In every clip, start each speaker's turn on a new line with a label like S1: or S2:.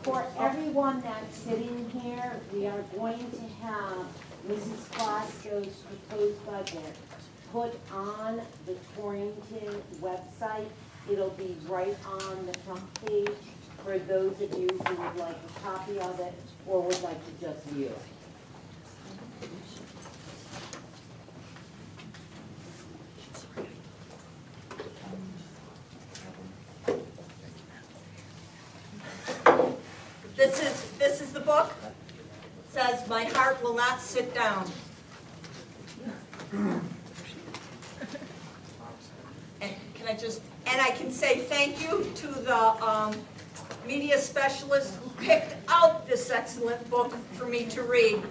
S1: For everyone that's sitting here, we are going to have Mrs. Fosco's proposed budget put on the Torrington website. It'll be right on the front page for those of you who would like a copy of it or would like to just view it.
S2: This is the book. It says, "My heart will not sit down." And I can say thank you to the media specialist who picked out this excellent book for me to read.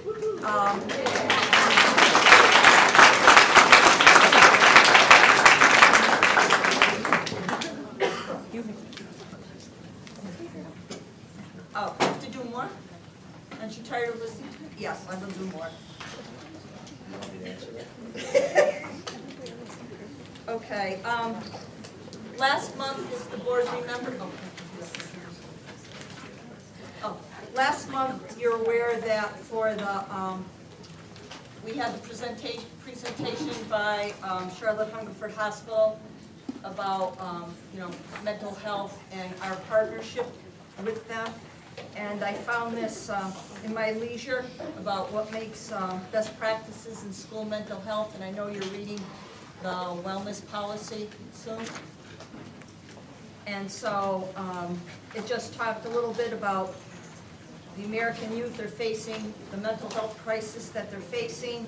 S2: Oh, I have to do more? Aren't you tired of listening to me? Yes, I will do more. Okay, last month, as the board remember, last month you're aware that for the, we had the presentation by Charlotte Hungerford Hospital about, mental health and our partnership with them. And I found this in my leisure about what makes best practices in school mental health, and I know you're reading the wellness policy soon. And so it just talked a little bit about the American youth are facing the mental health crisis that they're facing,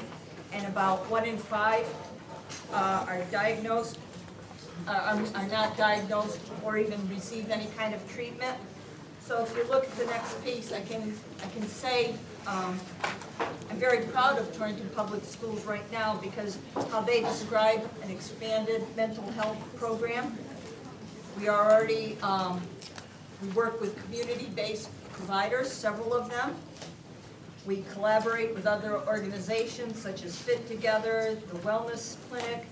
S2: and about 1 in 5 are diagnosed, are not diagnosed or even receive any kind of treatment. So if you look at the next piece, I can say I'm very proud of Torrington Public Schools right now because how they describe an expanded mental health program. We are already, we work with community-based providers, several of them. We collaborate with other organizations such as Fit Together, the Wellness Clinic,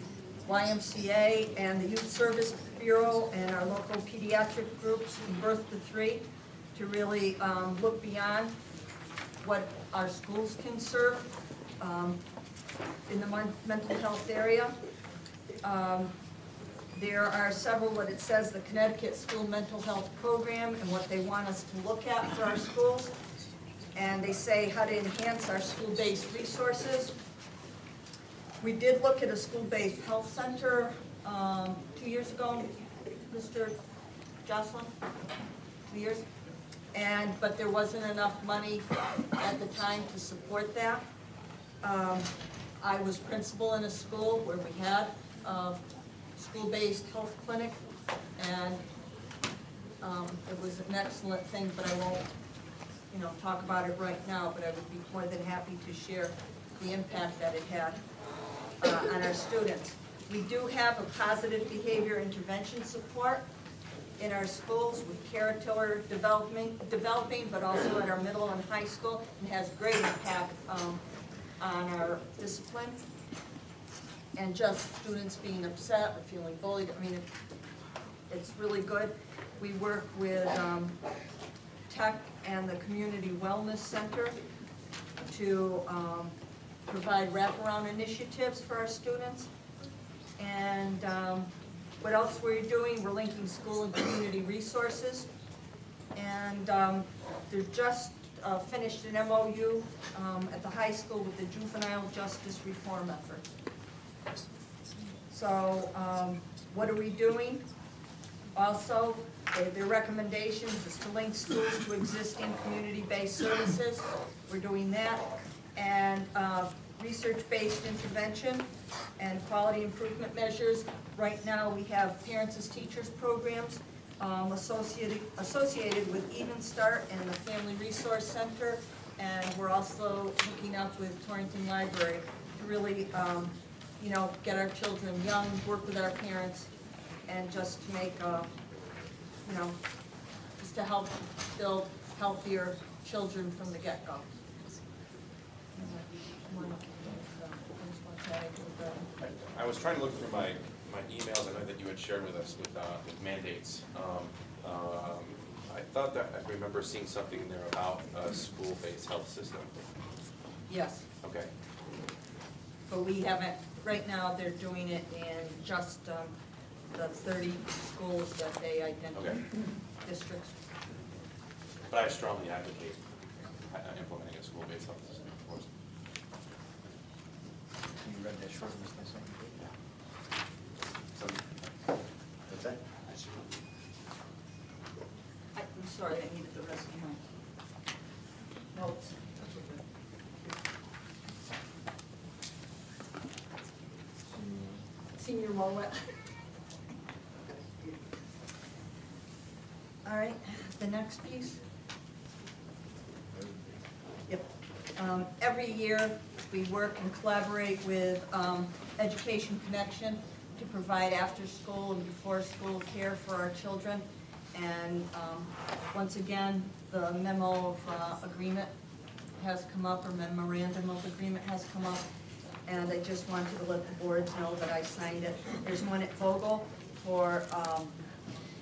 S2: YMCA, and the Youth Service Bureau, and our local pediatric groups from birth to 3 to really look beyond what our schools can serve in the mental health area. There are several, what it says, the Connecticut School Mental Health Program and what they want us to look at for our schools. And they say how to enhance our school-based resources. We did look at a school-based health center 2 years ago, Mr. Jocelyn, 2 years. But there wasn't enough money at the time to support that. I was principal in a school where we had a school-based health clinic, and it was an excellent thing, but I won't, talk about it right now, but I would be more than happy to share the impact that it had on our students. We do have a positive behavior intervention support in our schools with character developing, but also at our middle and high school, and has great impact on our discipline. And just students being upset or feeling bullied, I mean, it's really good. We work with Tech and the Community Wellness Center to provide wraparound initiatives for our students. And what else we're doing? We're linking school and community resources. And they're just finished an MOU at the high school with the juvenile justice reform effort. So what are we doing? Also, their recommendations is to link schools to existing community-based services. We're doing that. And research-based intervention and quality improvement measures. Right now we have Parents as Teachers programs associated with Even Start and the Family Resource Center. And we're also hooking up with Torrington Library to really get our children young, work with our parents, and just to make, just to help build healthier children from the get-go.
S3: I was trying to look through my emails. I know that you had shared with us with mandates. I thought that I remember seeing something in there about a school-based health system.
S2: Yes,
S3: Okay.
S2: but we haven't, right now, they're doing it in just the 30 schools that they identify,
S3: Okay.
S2: districts.
S3: But I strongly advocate implementing a school-based health system, of course.
S4: You read that short list I sent you? What's that?
S2: I'm sorry, I needed the rest of my notes.
S4: That's okay.
S2: Senior Moet. All right, the next piece. Yep. Every year, we work and collaborate with Education Connection to provide after-school and before-school care for our children. And once again, the memo of agreement has come up, or memorandum of agreement has come up. And I just wanted to let the boards know that I signed it. There's one at Vogel for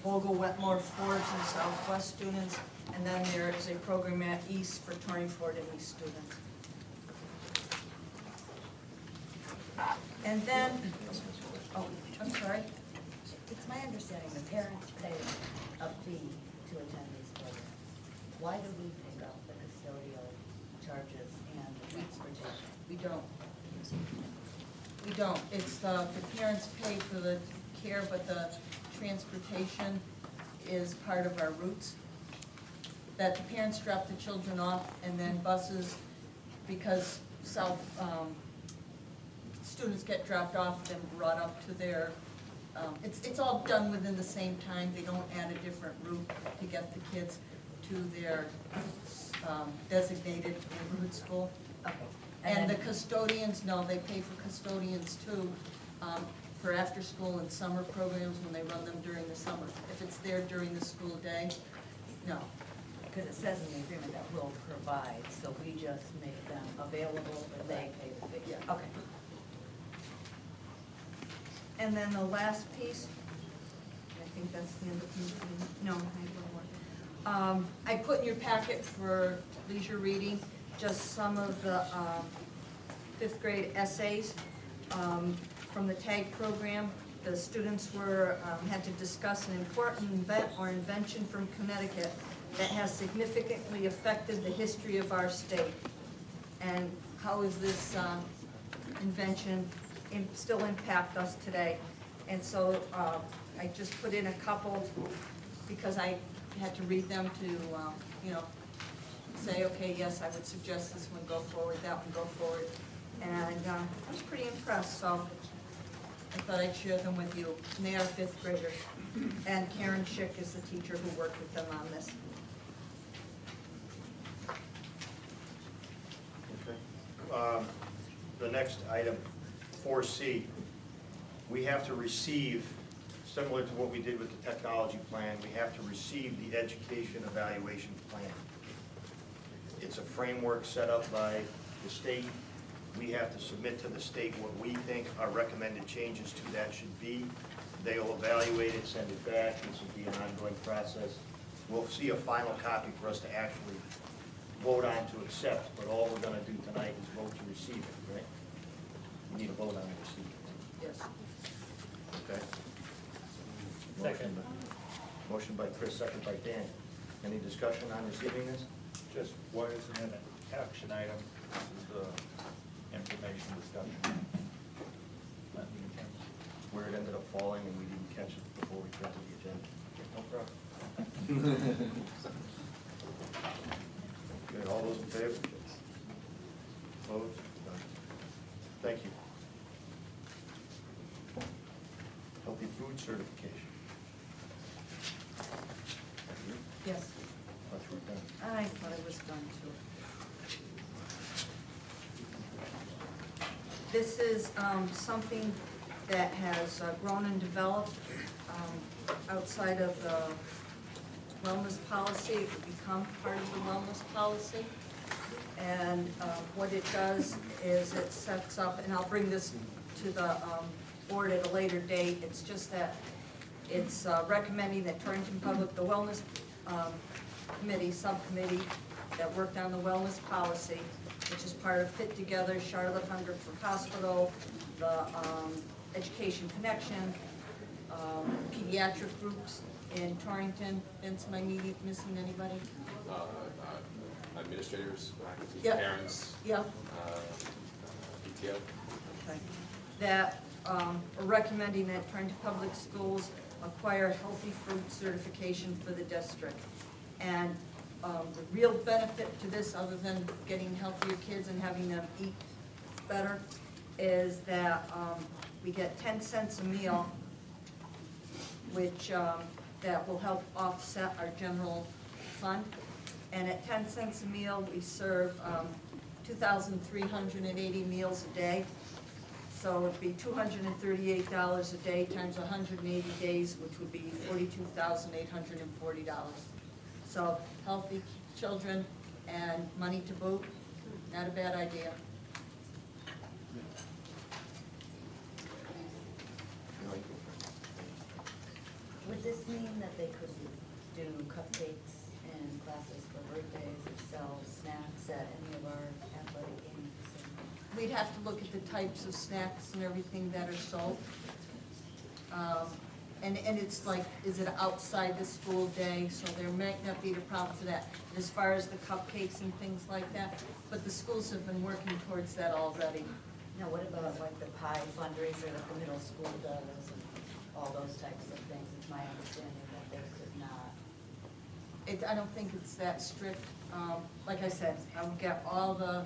S2: Vogel, Wetmore, Forbes, and Southwest students. And then there is a program at East for Torringford and East students. And then, oh, I'm sorry.
S5: It's my understanding the parents pay a fee to attend these programs. Why do we pick up the custodial charges and the transportation?
S2: We don't. We don't. It's the parents pay for the care, but the transportation is part of our routes. That the parents drop the children off, and then buses, because students get dropped off and brought up to their, it's all done within the same time. They don't add a different route to get the kids to their designated neighborhood school.
S5: Okay.
S2: And the
S5: then-
S2: custodians, no, they pay for custodians too, for after-school and summer programs when they run them during the summer. If it's there during the school day, no.
S5: Because it says in the agreement that we'll provide, so we just make them available, but they pay the fee.
S2: Yeah.
S5: Okay.
S2: And then the last piece, I think that's the end of the, no, I have one more. I put in your packet for leisure reading, just some of the fifth grade essays from the TAG program. The students were, had to discuss an important event or invention from Connecticut that has significantly affected the history of our state. And how is this invention still impact us today? And so I just put in a couple because I had to read them to, you know, say, okay, yes, I would suggest this one go forward, that one go forward. And I was pretty impressed, so I thought I'd share them with you. And they are fifth graders. And Karen Schick is the teacher who worked with them on this.
S4: Okay. The next item, 4C, we have to receive, similar to what we did with the technology plan, we have to receive the education evaluation plan. It's a framework set up by the state. We have to submit to the state what we think our recommended changes to that should be. They'll evaluate it, send it back. This will be an ongoing process. We'll see a final copy for us to actually vote on to accept, but all we're gonna do tonight is vote to receive it, right? We need a vote on to receive it.
S2: Yes.
S4: Okay?
S6: Second.
S4: Motion by Chris, second by Dan. Any discussion on receiving this?
S6: Just, why isn't it an action item? This is the information discussion. Not the intent.
S4: Where it ended up falling and we didn't catch it before we got to the agenda.
S6: No problem.
S4: Okay, all those in favor? Opposed? None. Thank you. Healthy food certification.
S2: Yes.
S4: Thought you were done.
S2: I thought it was done too. This is something that has grown and developed outside of the wellness policy. It would become part of the wellness policy. And what it does is it sets up, and I'll bring this to the board at a later date. It's just that it's recommending that Torrington Public, the wellness subcommittee that worked on the wellness policy, which is part of Fit Together, Charlotte Hungerford Hospital, the Education Connection, pediatric groups in Torrington. Vince, am I missing anybody?
S3: Administrators, faculty,
S2: Yep.
S3: parents,
S2: Yep.
S3: PTO.
S2: Okay. That are recommending that Torrington Public Schools acquire healthy food certification for the district. And the real benefit to this, other than getting healthier kids and having them eat better, is that we get 10 cents a meal, which that will help offset our general fund. And at 10 cents a meal, we serve 2,380 meals a day. So it'd be $238 a day times 180 days, which would be $42,840. So healthy children and money to boot, not a bad idea.
S5: Would this mean that they could do cupcakes and classes for birthdays or sell snacks at any of our athletic games?
S2: We'd have to look at the types of snacks and everything that are sold. And it's like, is it outside the school day, so there might not be the problem for that. As far as the cupcakes and things like that, but the schools have been working towards that already.
S5: Now, what about like the pie fundraiser that the middle school does and all those types of things? It's my understanding that they could not.
S2: I don't think it's that strict. Like I said, I would get all the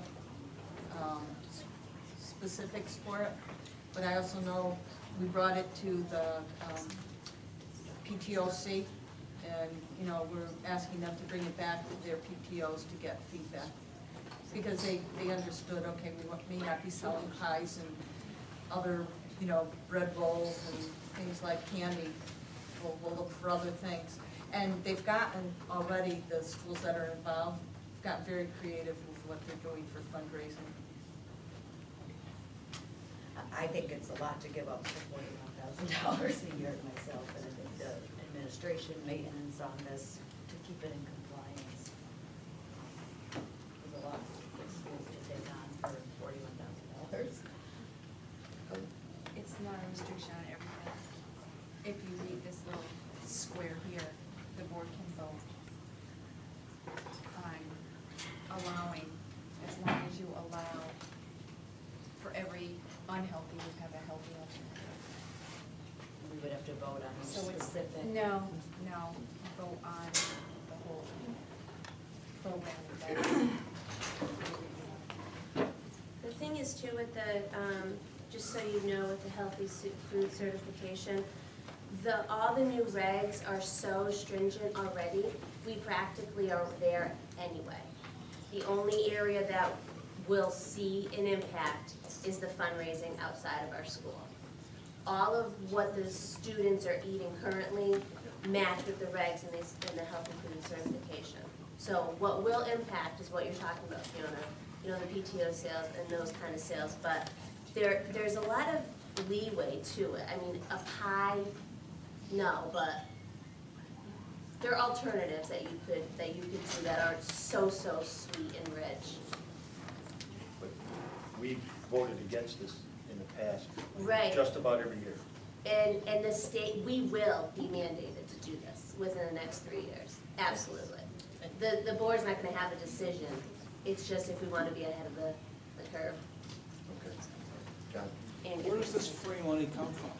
S2: specifics for it, but I also know we brought it to the PTOC, and, you know, we're asking them to bring it back to their PTOs to get feedback. Because they understood, okay, we may not be selling pies and other, you know, bread rolls and things like candy. We'll look for other things. And they've gotten already, the schools that are involved, got very creative with what they're doing for fundraising.
S5: I think it's a lot to give up for $41,000 a year myself, and I think the administration, maintenance on this, to keep it in compliance, is a lot for schools to take on for $41,000.
S7: It's not a restriction on everything. If you read this little square here, the board can vote on allowing, as long as you allow for every unhealthy, you have a healthy alternative.
S5: We would have to vote on each
S7: So it's,
S5: specific.
S7: no, vote on the whole program.
S8: The thing is too with the, just so you know, with the healthy food certification, all the new regs are so stringent already, we practically are there anyway. The only area that will see an impact is the fundraising outside of our school. All of what the students are eating currently match with the regs and the healthy food certification. So what will impact is what you're talking about, Fiona, you know, the PTO sales and those kind of sales, but there's a lot of leeway to it. I mean, a pie, no, but there are alternatives that you could do that aren't so sweet and rich.
S4: But we've voted against this in the past.
S8: Right.
S4: Just about every year.
S8: And the state, we will be mandated to do this within the next 3 years, absolutely. The board's not gonna have a decision, it's just if we wanna be ahead of the curve.
S4: Okay. Got it.
S8: And
S9: Where does this free money come from?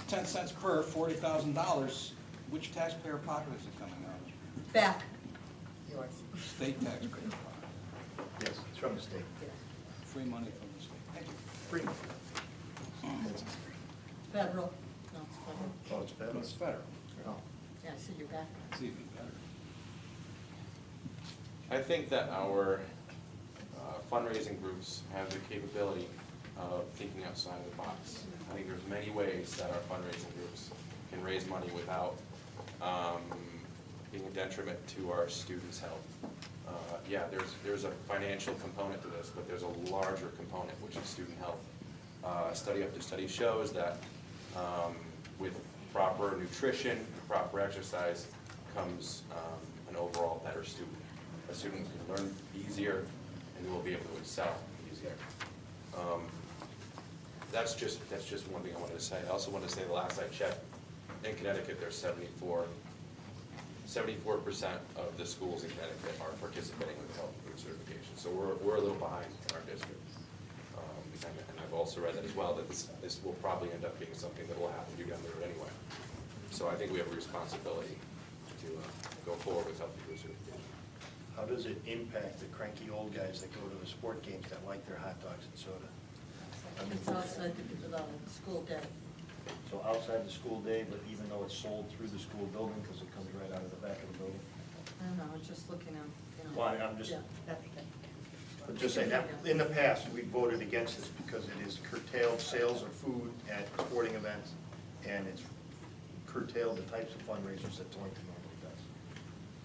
S9: 10 cents per, $40,000. Which taxpayer pocket is it coming out of?
S2: Back. Yours.
S9: State taxpayer pocket.
S4: Yes, it's from the state.
S9: Free money from the state. Thank you.
S4: Free.
S2: Federal. No, it's federal.
S4: Oh, it's federal.
S9: It's federal.
S4: Oh.
S2: Yeah, so you're back.
S9: It's even better.
S3: I think that our fundraising groups have the capability of thinking outside of the box. I think there's many ways that our fundraising groups can raise money without being a detriment to our students' health. Yeah, there's a financial component to this, but there's a larger component, which is student health. Study after study shows that with proper nutrition, proper exercise, comes an overall better student. A student can learn easier and will be able to excel easier. That's just one thing I wanted to say. I also wanted to say the last I checked, in Connecticut, there's 74% of the schools in Connecticut are participating with health food certification. So we're a little behind in our district. And I've also read that as well, that this will probably end up being something that will happen to you down the road anyway. So I think we have a responsibility to go forward with health food certification.
S4: How does it impact the cranky old guys that go to the sport games that like their hot dogs and soda?
S2: It's outside the school day.
S4: So outside the school day, but even though it's sold through the school building, because it comes right out of the back of the building?
S2: I don't know, it's just looking at, you know.
S4: Well, I'm just,
S2: Yeah, that's okay.
S4: I'm just saying, that in the past, we voted against this because it is curtailed sales of food at sporting events, and it's curtailed the types of fundraisers that Torrington normally does.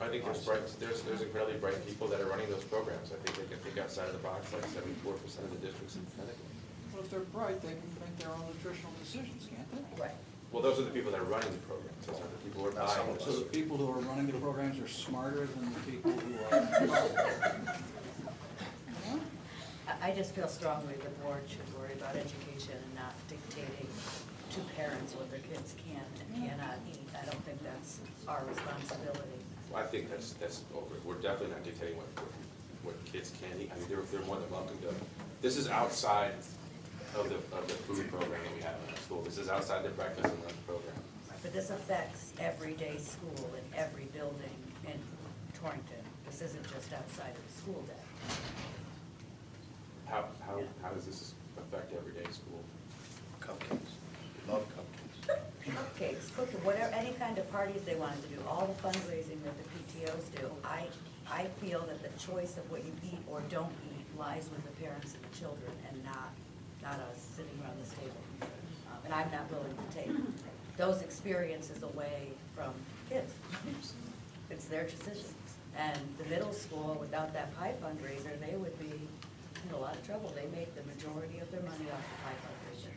S3: I think there's incredibly bright people that are running those programs. I think they can think outside of the box, like 74% of the districts in Connecticut.
S9: Well, if they're bright, they can make their own nutritional decisions, can't they?
S2: Right.
S3: Well, those are the people that are running the programs. Those are the people who are
S4: Not some
S3: buying
S4: of
S3: them.
S9: So the people who are running the programs are smarter than the people who are.
S5: I just feel strongly the board should worry about education and not dictating to parents what their kids can and cannot eat. I don't think that's our responsibility.
S3: I think that's over. We're definitely not dictating what kids can eat. I mean, they're more than welcome to. This is outside of the food program that we have in our school. This is outside the breakfast and lunch program.
S5: But this affects everyday school in every building in Torrington. This isn't just outside of the school day.
S3: How does this affect everyday school?
S4: Cupcakes, love cupcakes.
S5: Cupcakes, cooking, whatever, any kind of parties they wanted to do, all the fundraising that the PTOs do. I feel that the choice of what you eat or don't eat lies with the parents and the children and not us sitting around this table. And I'm not willing to take those experiences away from kids. It's their decision. And the middle school, without that pie fundraiser, they would be in a lot of trouble. They make the majority of their money off the pie fundraiser.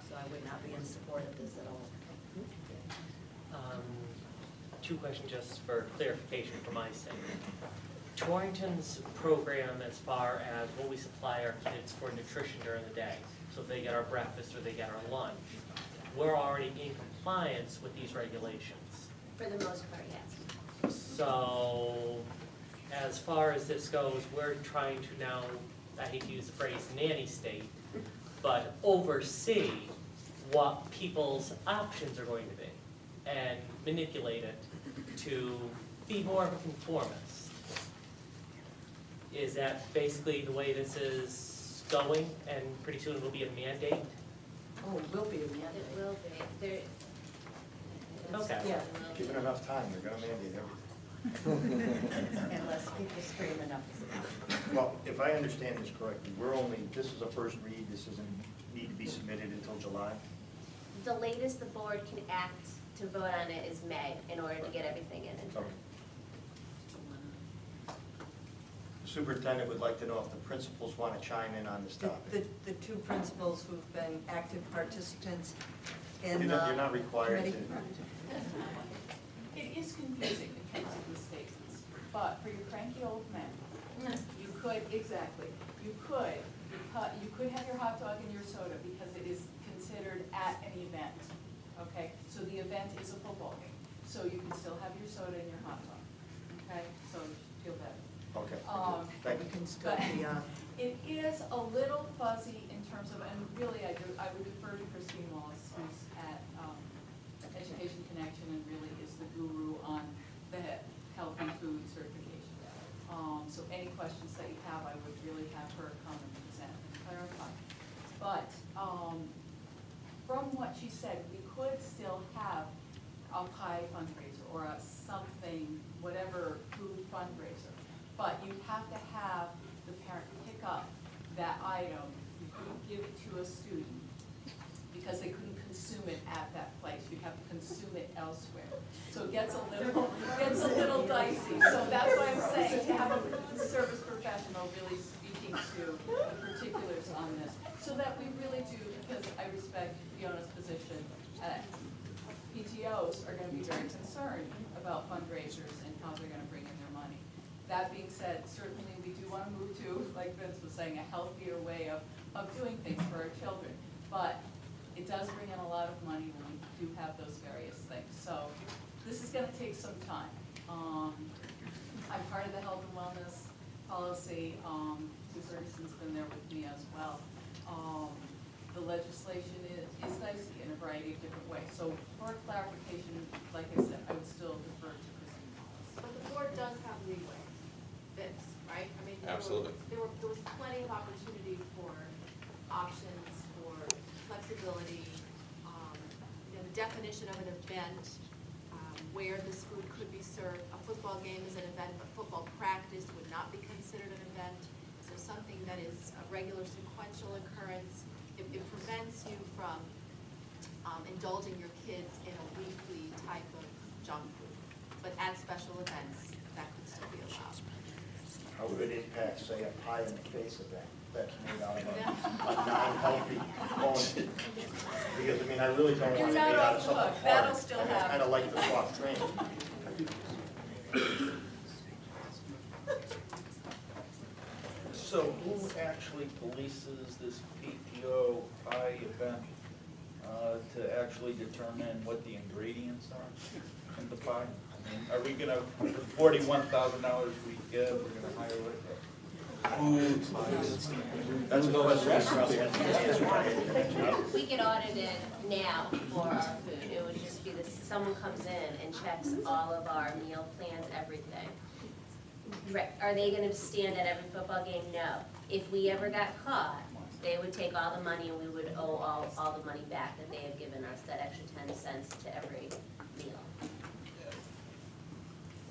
S5: So I would not be in support of this at all.
S10: Two questions just for clarification for my sake. Torrington's program as far as what we supply our kids for nutrition during the day, so if they get our breakfast or they get our lunch, we're already in compliance with these regulations.
S8: For the most part, yes.
S10: So as far as this goes, we're trying to now, I hate to use the phrase nanny state, but oversee what people's options are going to be and manipulate it to be more of a conformist. Is that basically the way this is going, and pretty soon it will be a mandate?
S5: Oh, it will be a
S8: It
S5: mandate.
S8: will be.
S10: Okay.
S5: Yeah.
S4: Given enough time, they're gonna mandate everything.
S5: Unless people scream enough is enough.
S4: Well, if I understand this correctly, this is a first read, this doesn't need to be submitted until July?
S8: The latest the board can act to vote on it is May in order to get everything in time.
S4: Okay. The superintendent would like to know if the principals want to chime in on this topic.
S2: The two principals who've been active participants in
S4: You're not required to.
S2: committee.
S11: It is confusing in terms of the statements, but for your cranky old men, you could have your hot dog and your soda because it is considered at an event, okay? So the event is a football game, so you can still have your soda and your hot dog, okay? So feel better.
S4: Okay,
S2: You
S4: thank you.
S2: can still
S11: But
S2: be on.
S11: it is a little fuzzy in terms of, and really I would defer to Christine Wallace, who's at Education Connection and really is the guru on the healthy food certification. So any questions that you have, I would really have her come and present and clarify. But from what she said, we could still have a pie fundraiser or a something, whatever food fundraiser. But you'd have to have the parent pick up that item. You couldn't give it to a student because they couldn't consume it at that place. You'd have to consume it elsewhere. So it gets a little dicey. So that's why I'm saying to have a food service professional really speaking to the particulars on this, so that we really do, because I respect Fiona's position. PTOs are gonna be very concerned about fundraisers and how they're gonna bring in their money. That being said, certainly we do wanna move to, like Vince was saying, a healthier way of doing things for our children. But it does bring in a lot of money when we do have those various things. So this is gonna take some time. I'm part of the health and wellness policy. Sue Ferguson's been there with me as well. The legislation is dicey in a variety of different ways. So for clarification, like I said, I would still defer to Christine Wallace.
S7: But the board does have leeway, Vince, right? I mean,
S3: Absolutely.
S7: there was plenty of opportunity for options, for flexibility, the definition of an event, where this food could be served. A football game is an event, but football practice would not be considered an event. So something that is a regular sequential occurrence, it prevents you from indulging your kids in a weekly type of junk food. But at special events, that could still be allowed.
S4: How would it impact, say, a pie in the face event that's made out of a non-healthy component? Because, I mean, I really don't want
S11: You're
S4: to
S11: not
S4: eat out
S11: off
S4: of
S11: the hook.
S4: something
S11: That'll
S4: hard.
S11: still
S4: And I
S11: happen.
S4: kind of like the soft drink.
S6: So who actually polices this PTO pie event to actually determine what the ingredients are in the pie? I mean, are we gonna, $41,000 we get, we're gonna hire like That's the question.
S8: We get audited now for our food. It would just be this, someone comes in and checks all of our meal plans, everything. Right. Are they gonna stand at every football game? No. If we ever got caught, they would take all the money and we would owe all the money back that they had given us, that extra 10 cents to every meal.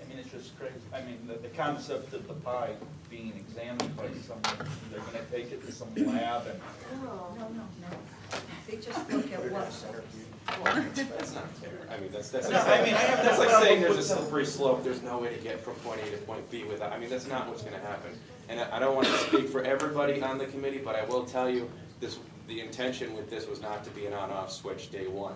S6: I mean, it's just crazy. I mean, the concept of the pie being examined by someone, they're gonna take it to some lab and.
S2: No. They just look at what.
S3: That's not fair. I mean, that's
S6: No,
S3: like
S6: I mean, I have no
S3: that's like
S6: problem
S3: saying there's a
S6: with some-
S3: slippery slope, there's no way to get from point A to point B without, I mean, that's not what's gonna happen. And I don't wanna speak for everybody on the committee, but I will tell you, the intention with this was not to be an on-off switch day one.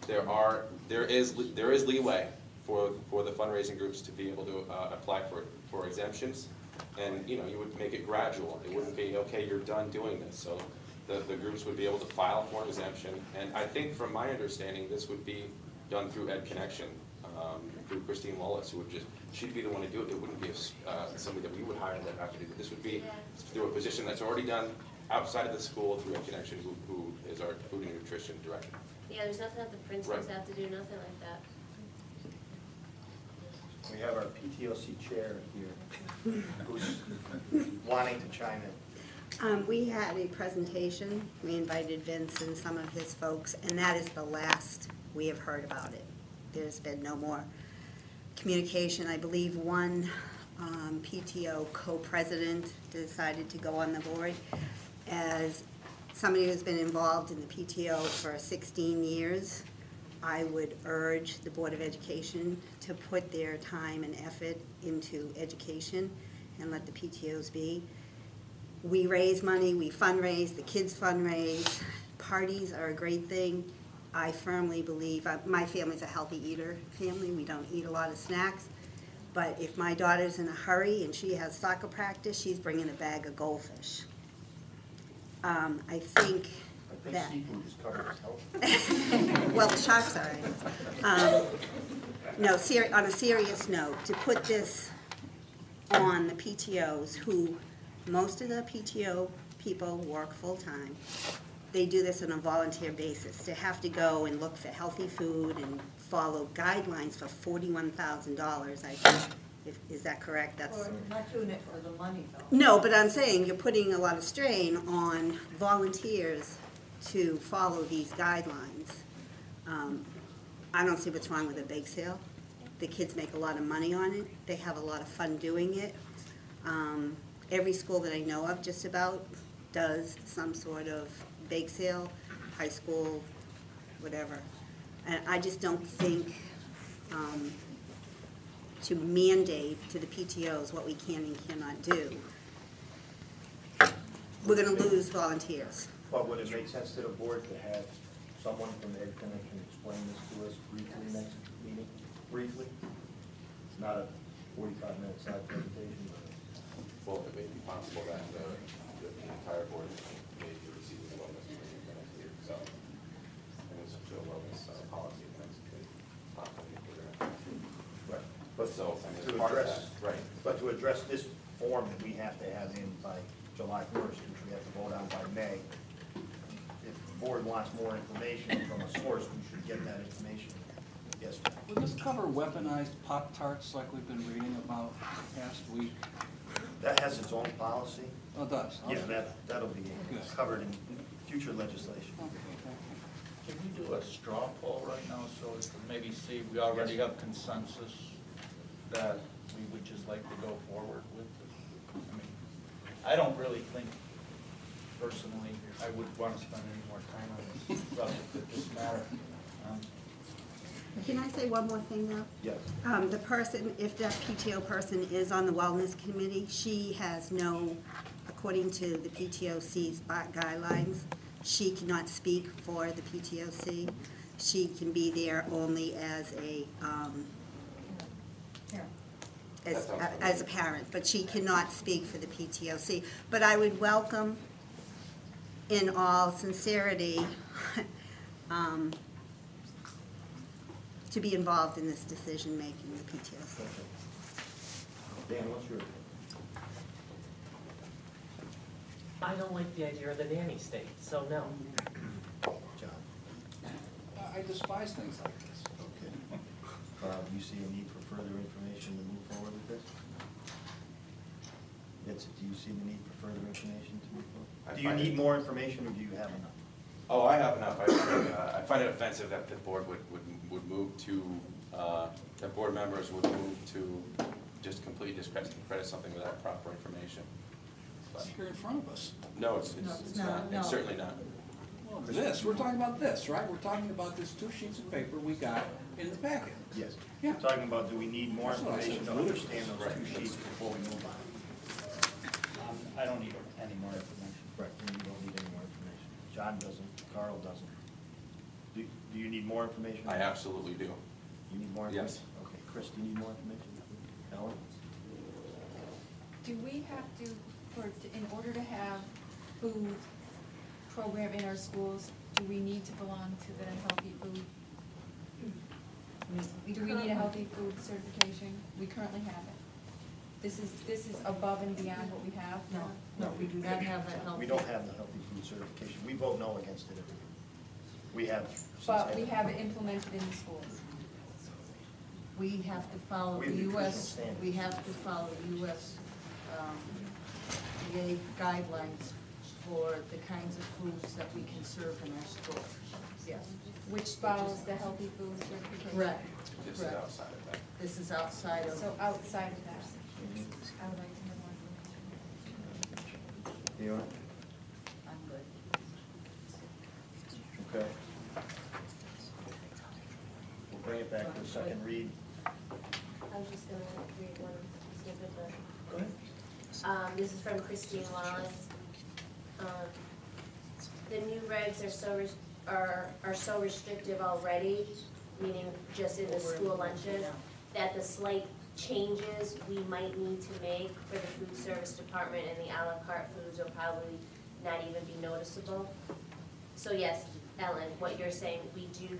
S3: There is leeway for the fundraising groups to be able to apply for exemptions. And, you know, you would make it gradual. It wouldn't be, okay, you're done doing this. So the groups would be able to file for an exemption. And I think from my understanding, this would be done through Ed Connection, through Christine Wallace, who would she'd be the one to do it. It wouldn't be somebody that we would hire that have to do it. This would be through a position that's already done outside of the school through Ed Connection, who is our food and nutrition director.
S8: Yeah, there's nothing that the principals have to do, nothing like that.
S4: We have our PTOC chair here, who's wanting to chime in.
S12: We had a presentation, we invited Vince and some of his folks, and that is the last we have heard about it. There's been no more communication. I believe one PTO co-president decided to go on the board. As somebody who's been involved in the PTO for 16 years, I would urge the Board of Education to put their time and effort into education and let the PTOs be. We raise money, we fundraise, the kids fundraise. Parties are a great thing. I firmly believe, my family's a healthy eater family, we don't eat a lot of snacks. But if my daughter's in a hurry and she has soccer practice, she's bringing a bag of goldfish. I think that.
S4: Seafood is covered as healthy.
S12: Well, the sharks are in. No, on a serious note, to put this on the PTOs, who, most of the PTO people work full-time. They do this on a volunteer basis. To have to go and look for healthy food and follow guidelines for $41,000, I think, is that correct? That's.
S2: Or not doing it for the money, though.
S12: No, but I'm saying you're putting a lot of strain on volunteers to follow these guidelines. I don't see what's wrong with a bake sale. The kids make a lot of money on it. They have a lot of fun doing it. Every school that I know of just about does some sort of bake sale, high school, whatever. And I just don't think to mandate to the PTOs what we can and cannot do. We're going to lose volunteers.
S4: But would it make sense to the board to have someone from Ed Connection explain this to us briefly next meeting? Briefly? It's not a 45-minute side presentation, but.
S3: Well, it may be possible that the entire board may be receiving the wellness training for next year, so. And it's a wellness policy next year.
S4: Right. But
S3: So, I mean,
S4: to
S3: part of
S4: address,
S3: that, right.
S4: but to address this form that we have to have in by July 1st, which we have to vote on by May, if the board wants more information from a source, we should get that information. Yes, John?
S9: Will this cover weaponized Pop-Tarts like we've been reading about the past week?
S4: That has its own policy.
S9: Oh, it does?
S4: Yeah,
S9: Okay.
S4: that'll be
S9: Good.
S4: covered in future legislation.
S9: Okay, thank you.
S6: Can we do a straw poll right now, so as to maybe see, we already have consensus that we would just like to go forward with this? I mean, I don't really think, personally, I would want to spend any more time on this subject at this matter.
S12: Can I say one more thing though?
S4: Yes.
S12: The person, if that PTO person is on the wellness committee, she has no, according to the PTOC's guidelines, she cannot speak for the PTOC. She can be there only as a, as a parent, but she cannot speak for the PTOC. But I would welcome, in all sincerity, to be involved in this decision-making, the PTOC.
S4: Dan, what's your?
S10: I don't like the idea of the nanny state, so no.
S4: John?
S9: I despise things like this.
S4: Okay. Do you see a need for further information to move forward with this? Do you see the need for further information to move forward? Do you need more information, or do you have enough?
S3: Oh, I have enough. I find it offensive that the board would move to, that board members would move to just completely discredit something without proper information. But
S9: It's here in front of us.
S3: no, it's not. It's certainly not.
S9: Well, this, we're talking about this, right? We're talking about this 2 sheets of paper we got in the packet.
S4: Yes.
S9: Yeah.
S4: We're talking about, do we need more
S9: That's what I
S4: information
S9: said.
S4: to understand those
S3: Right.
S4: 2 sheets before we move on?
S6: I don't need any more information.
S4: Right, and you don't need any more information. John doesn't, Carl doesn't. Do you need more information?
S3: I absolutely do.
S4: You need more
S3: Yes.
S4: information? Okay, Chris, do you need more information? Ellen?
S13: Do we have to, in order to have food program in our schools, do we need to belong to the healthy food? Do we need a healthy food certification? We currently have it. This is above and beyond what we have?
S2: No, we do not have that healthy.
S4: We don't have the healthy food certification. We vote no against it every year. We have. since
S13: But we
S4: then.
S13: have it implemented in the schools.
S2: We have to follow
S4: We have
S2: the
S4: nutritional
S2: US,
S4: standards.
S2: we have to follow US EA guidelines for the kinds of foods that we can serve in our schools. Yes.
S13: Which follows the healthy food certification.
S2: Correct.
S3: This is
S2: Correct.
S3: outside of that.
S2: This is outside of.
S13: So outside of that, I would like to know more information.
S4: You
S2: I'm good.
S4: okay? We'll bring it back to a second read.
S8: I was just gonna read one snippet, but,
S4: Go ahead.
S8: this is from Christine Wallace. The new regs are so restrictive already, meaning just in the school lunches, that the slight changes we might need to make for the food service department and the a la carte foods will probably not even be noticeable. So yes, Ellen, what you're saying, we do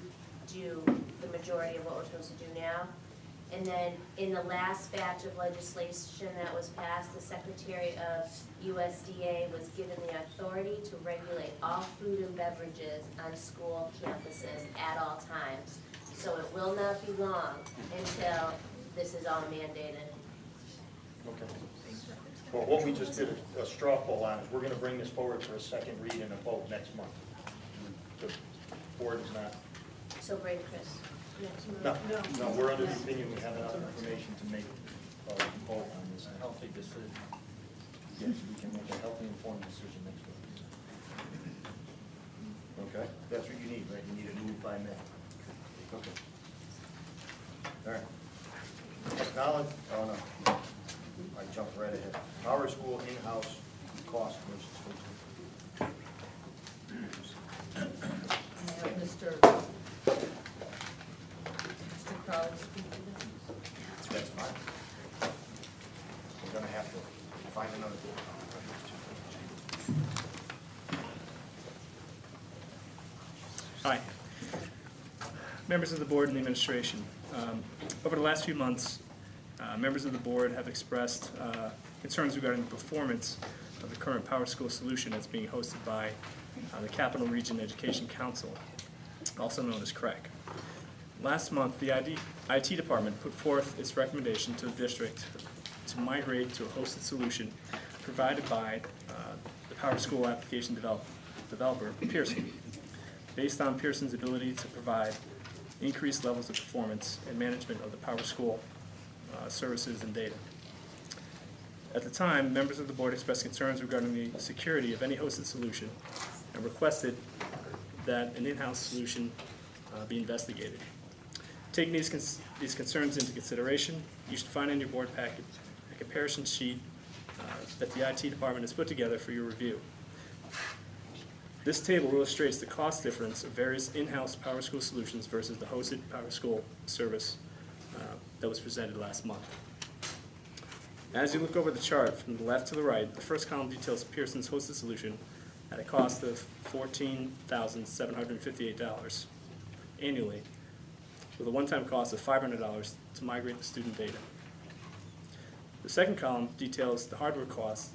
S8: the majority of what we're supposed to do now. And then in the last batch of legislation that was passed, the Secretary of USDA was given the authority to regulate all food and beverages on school campuses at all times. So it will not be long until this is all mandated.
S4: Okay. Well, what we just did a straw poll on is we're gonna bring this forward for a second read and a vote next month. The board is not,
S8: So bring Chris next month.
S4: no, we're under the opinion we have enough information to make a vote on this.
S6: A healthy decision.
S4: Yes, we can make a healthy, informed decision next week. Okay, that's what you need, right? You need it moved by May. Okay. All right. Technology, oh no, I jumped right ahead. Our school in-house cost versus.
S2: I have Mr. Mr. Crowley speak to this?
S4: That's fine. We're gonna have to find another.
S14: Hi. Members of the board and the administration. Over the last few months, members of the board have expressed concerns regarding the performance of the current Power School solution that's being hosted by the Capital Region Education Council, also known as CREC. Last month, the IT department put forth its recommendation to the district to migrate to a hosted solution provided by the Power School application developer, Pearson, based on Pearson's ability to provide increased levels of performance and management of the Power School services and data. At the time, members of the board expressed concerns regarding the security of any hosted solution and requested that an in-house solution be investigated. Taking these concerns into consideration, you should find in your board packet a comparison sheet that the IT department has put together for your review. This table illustrates the cost difference of various in-house Power School solutions versus the hosted Power School service that was presented last month. As you look over the chart from the left to the right, the first column details Pearson's hosted solution at a cost of $14,758 annually, with a one-time cost of $500 to migrate the student data. The second column details the hardware costs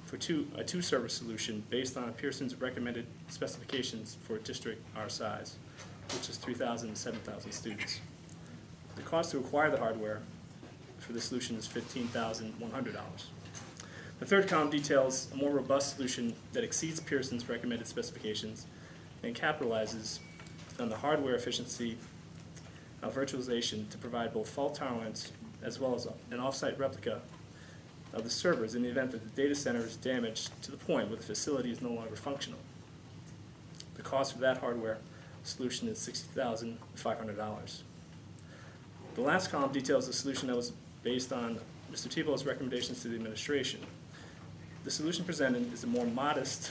S14: for a two-server solution based on Pearson's recommended specifications for a district our size, which is 3,000 to 7,000 students. The cost to acquire the hardware for this solution is $15,100. The third column details a more robust solution that exceeds Pearson's recommended specifications and capitalizes on the hardware efficiency of virtualization to provide both fault tolerance as well as an off-site replica of the servers in the event that the data center is damaged to the point where the facility is no longer functional. The cost for that hardware solution is $60,500. The last column details the solution that was based on Mr. Tebow's recommendations to the administration. The solution presented is a more modest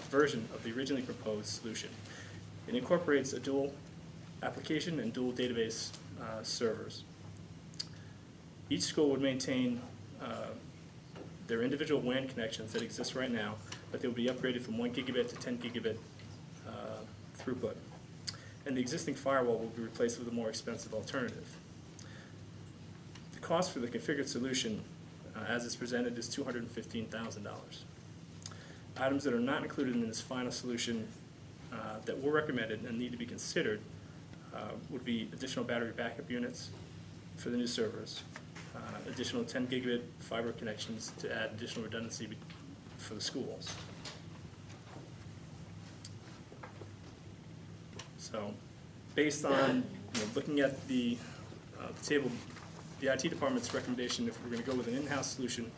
S14: version of the originally proposed solution. It incorporates a dual application and dual database servers. Each school would maintain their individual WAN connections that exist right now, but they will be upgraded from 1 gigabit to 10 gigabit throughput. And the existing firewall will be replaced with a more expensive alternative. The cost for the configured solution, as it's presented, is $215,000. Items that are not included in this final solution that were recommended and need to be considered would be additional battery backup units for the new servers, additional 10 gigabit fiber connections to add additional redundancy for the schools. So, based on looking at the table, the IT department's recommendation, if we're going to go with an in-house solution,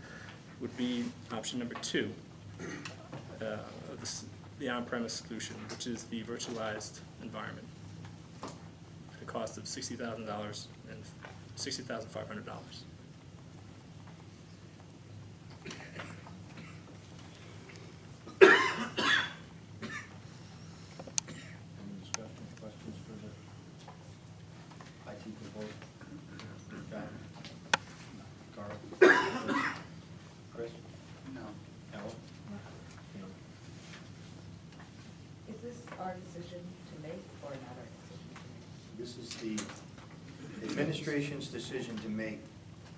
S14: would be option number 2, the on-premise solution, which is the virtualized environment, at a cost of $60,000 and $60,500.
S4: Any discussion, questions for the IT people? John? Carl? Chris?
S9: No.
S4: Ellen? No.
S5: Is this our decision to make or not our decision to make?
S4: This is the administration's decision to make.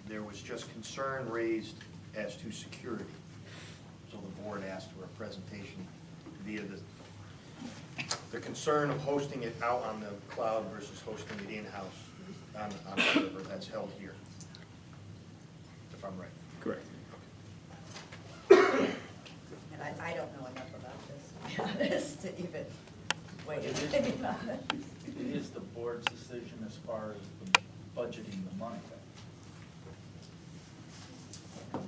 S4: There was just concern raised as to security. So the board asked for a presentation via the concern of hosting it out on the cloud versus hosting it in-house on a server that's held here, if I'm right.
S14: Correct.
S5: And I don't know enough about this, to be honest, to even weigh in.
S6: It is the board's decision as far as the budgeting the money.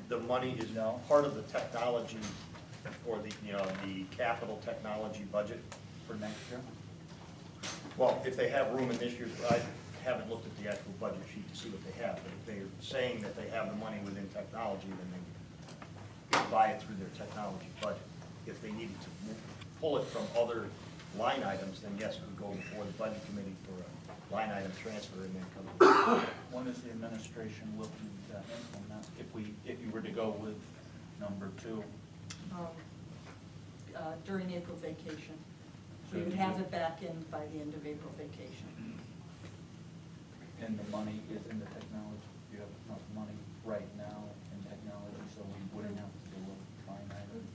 S4: The money is
S6: No.
S4: part of the technology or the capital technology budget.
S6: For next year?
S4: Well, if they have room in this year's, I haven't looked at the actual budget sheet to see what they have, but if they're saying that they have the money within technology, then they buy it through their technology budget. If they needed to pull it from other line items, then yes, we go before the budget committee for a line item transfer and then come.
S6: When is the administration looking to implement, if you were to go with number 2?
S2: During April vacation. We would have it back in by the end of April vacation.
S6: And the money is in the technology, you have enough money right now in technology, so we wouldn't have to do a line item.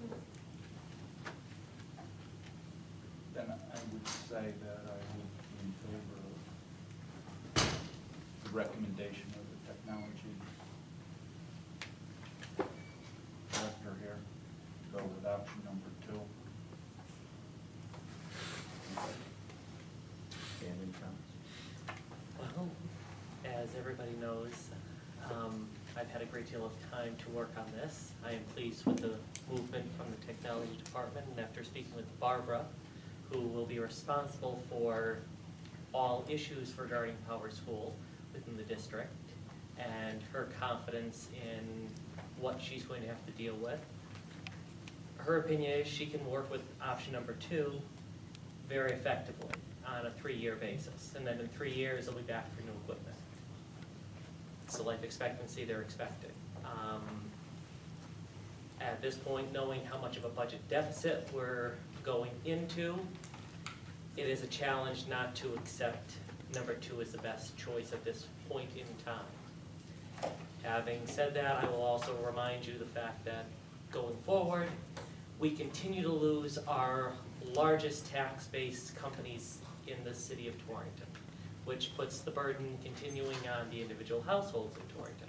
S6: Then I would say that I would be in favor of the recommendation of the technology director here, go with option number 2.
S4: And comments?
S10: Well, as everybody knows, I've had a great deal of time to work on this. I am pleased with the movement from the technology department, and after speaking with Barbara, who will be responsible for all issues regarding Power School within the district, and her confidence in what she's going to have to deal with. Her opinion is she can work with option number 2 very effectively on a 3-year basis, and then in 3 years they'll be back for new equipment. It's the life expectancy they're expecting. At this point, knowing how much of a budget deficit we're going into, it is a challenge not to accept number 2 as the best choice at this point in time. Having said that, I will also remind you the fact that going forward, we continue to lose our largest tax-based companies in the city of Torrington, which puts the burden continuing on the individual households in Torrington.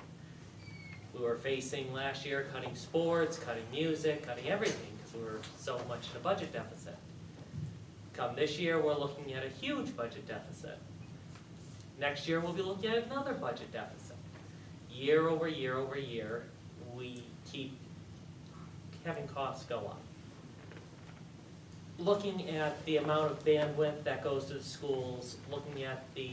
S10: We were facing last year cutting sports, cutting music, cutting everything, because we were so much in a budget deficit. Come this year, we're looking at a huge budget deficit. Next year, we'll be looking at another budget deficit. Year over year over year, we keep having costs go up. Looking at the amount of bandwidth that goes to the schools, looking at the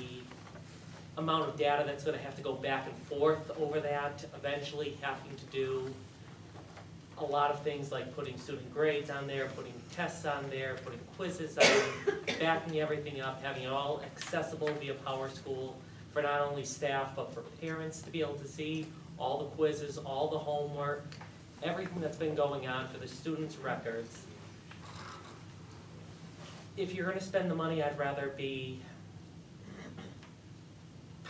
S10: amount of data that's going to have to go back and forth over that, eventually having to do a lot of things like putting student grades on there, putting tests on there, putting quizzes on, backing everything up, having it all accessible via Power School for not only staff but for parents to be able to see all the quizzes, all the homework, everything that's been going on for the students' records. If you're going to spend the money, I'd rather be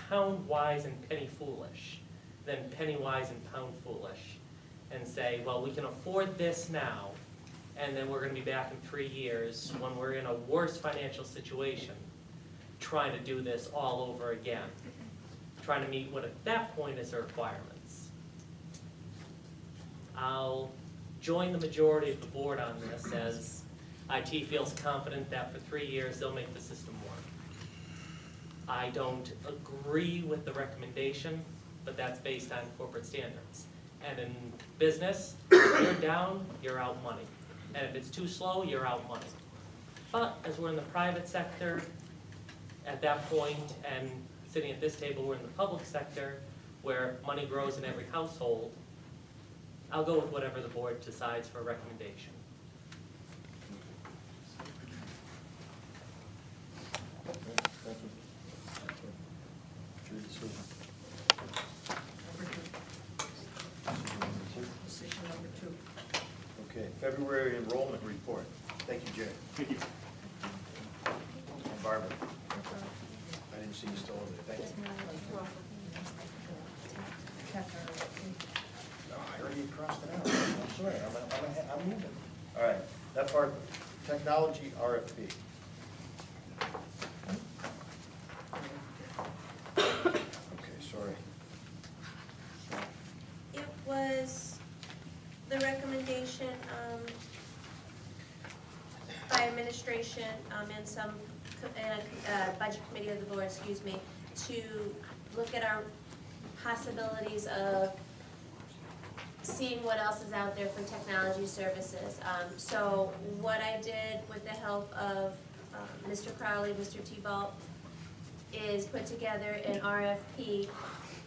S10: pound wise and penny foolish than penny wise and pound foolish, and say, well, we can afford this now, and then we're going to be back in 3 years when we're in a worse financial situation trying to do this all over again, trying to meet what at that point is the requirements. I'll join the majority of the board on this, as IT feels confident that for 3 years they'll make the system work. I don't agree with the recommendation, but that's based on corporate standards. And in business, if you're down, you're out money. And if it's too slow, you're out money. But as we're in the private sector, at that point, and sitting at this table, we're in the public sector, where money grows in every household, I'll go with whatever the board decides for a recommendation.
S4: Thank you. It's your decision.
S2: Decision number 2.
S4: Okay, February enrollment report. Thank you, Jay.
S14: Thank you.
S4: And Barbara. I didn't see you still over there. Thank you. No, I already crossed it out. I'm sorry, I'm moving. All right, that part, technology RFP. Okay, sorry.
S8: It was the recommendation by administration and some budget committee of the board, excuse me, to look at our possibilities of seeing what else is out there for technology services. So what I did with the help of Mr. Crowley, Mr. T-Balt, is put together an RFP,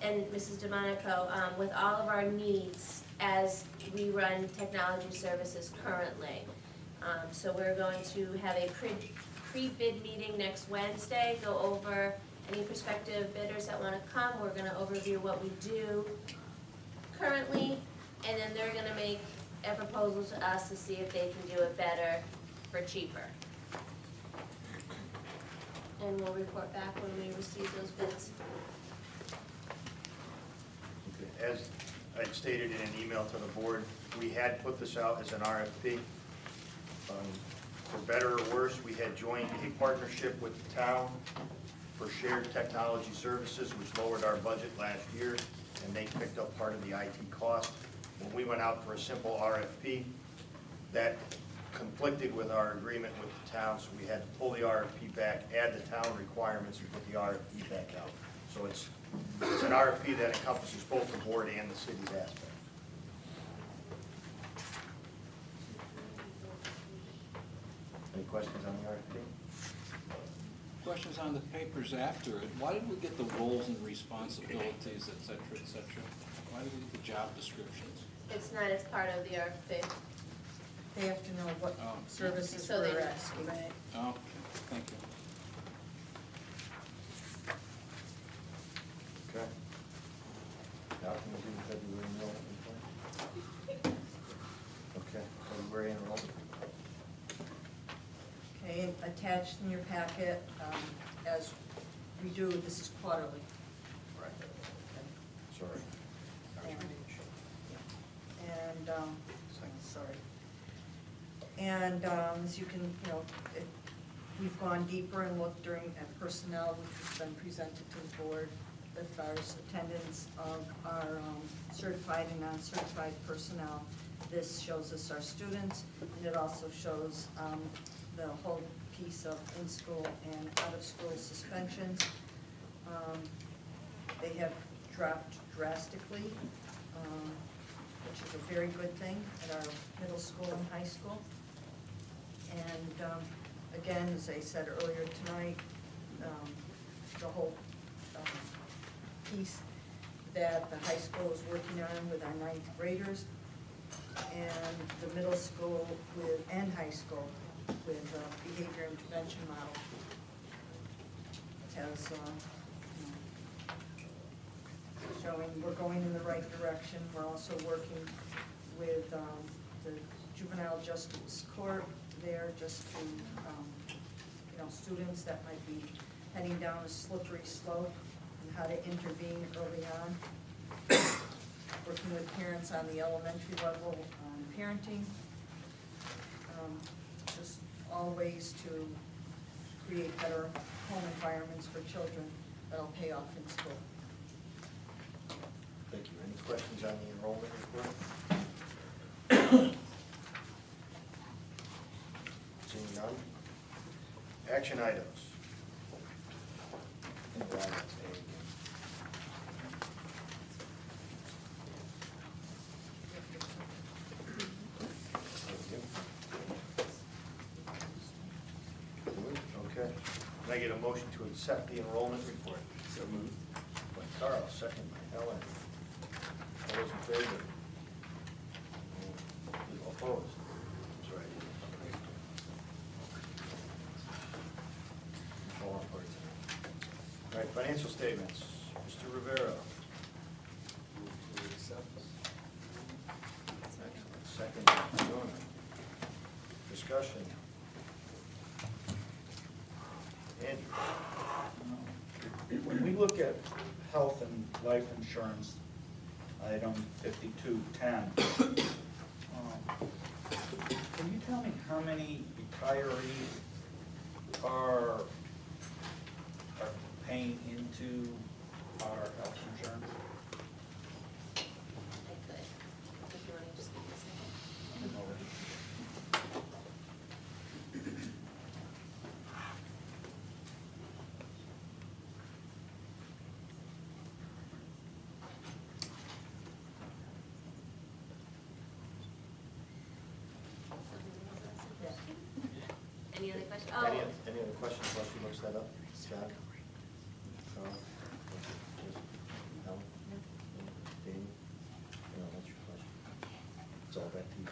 S8: and Mrs. DeMonico, with all of our needs as we run technology services currently. So we're going to have a pre-bid meeting next Wednesday, go over any prospective bidders that wanna come. We're gonna overview what we do currently, and then they're gonna make a proposal to us to see if they can do it better for cheaper. And we'll report back when we receive those bids.
S4: Okay. As I stated in an email to the board, we had put this out as an RFP. For better or worse, we had joined a partnership with the town for shared technology services, which lowered our budget last year, and they picked up part of the IT cost. When we went out for a simple RFP, that conflicted with our agreement with the town, so we had to pull the RFP back, add the town requirements, and put the RFP back out. So it's an RFP that encompasses both the board and the city's aspect. Any questions on the RFP?
S9: Questions on the papers after it. Why did we get the roles and responsibilities, et cetera, et cetera? Why did we get the job descriptions?
S8: It's not as part of the RFP.
S2: They have to know what
S9: Oh.
S2: services
S8: So
S2: we're
S8: they-
S2: asking.
S8: right.
S9: Oh, okay, thank you.
S4: Okay. Now can we do the February enrollment report? Okay, February enrollment.
S2: Okay, and attached in your packet, as we do, this is quarterly.
S4: Right. Sorry. I was reading the sheet.
S2: And, sorry. And as you can, we've gone deeper and looked at personnel, which has been presented to the board as far as attendance of our certified and non-certified personnel. This shows us our students, and it also shows the whole piece of in-school and out-of-school suspensions. They have dropped drastically, which is a very good thing at our middle school and high school. And again, as I said earlier tonight, the whole piece that the high school is working on with our ninth graders and the middle school and high school with behavior intervention model has showing we're going in the right direction. We're also working with the juvenile justice court there just to, students that might be heading down a slippery slope and how to intervene early on. Working with parents on the elementary level on parenting. Just all ways to create better home environments for children that'll pay off in school.
S4: Thank you. Any questions on the enrollment report? Seeing none. Action items. Okay. Can I get a motion to accept the enrollment report? So moved. By Carl, second by Ellen. All those in favor? Opposed? That's right. All right, financial statements. Mr. Rivera.
S3: Move to accept.
S4: Excellent. Second by Fiona. Discussion. Andrew.
S6: When we look at health and life insurance, item 5210, can you tell me how many retirees are paying into our health insurance?
S8: I could, if you want to just give me a second. Any other questions? Oh.
S4: Any other questions while she looks that up? Scott? Carl? Helen? Danny? No, that's your question. It's all back to you.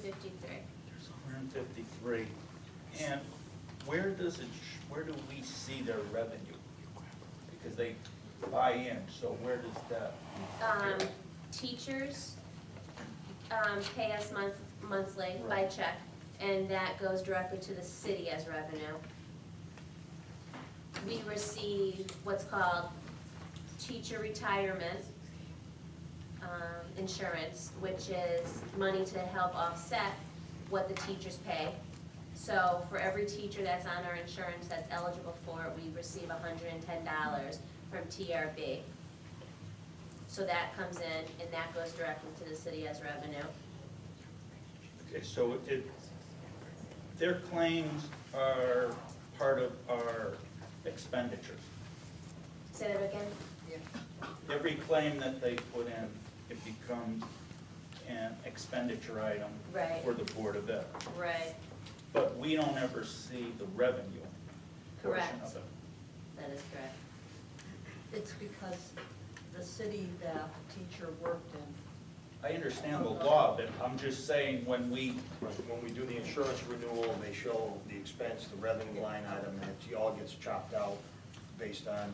S8: 153.
S6: 153. And where do we see their revenue? Because they buy in, so where does that?
S8: Teachers pay us monthly by check, and that goes directly to the city as revenue. We receive what's called teacher retirement insurance, which is money to help offset what the teachers pay. So for every teacher that's on our insurance that's eligible for it, we receive $110 from TRB. So that comes in, and that goes directly to the city as revenue.
S6: Okay, so their claims are part of our expenditures.
S8: Say that again?
S6: Every claim that they put in, it becomes an expenditure item
S8: Right.
S6: for the Board of Ed.
S8: Right,
S6: But we don't ever see the revenue portion
S8: correct.
S6: of it.
S8: That is correct.
S2: It's because the city that the teacher worked in.
S6: I understand the law, but I'm just saying when we,
S4: When we do the insurance renewal, they show the expense, the revenue line item, and it all gets chopped out based on,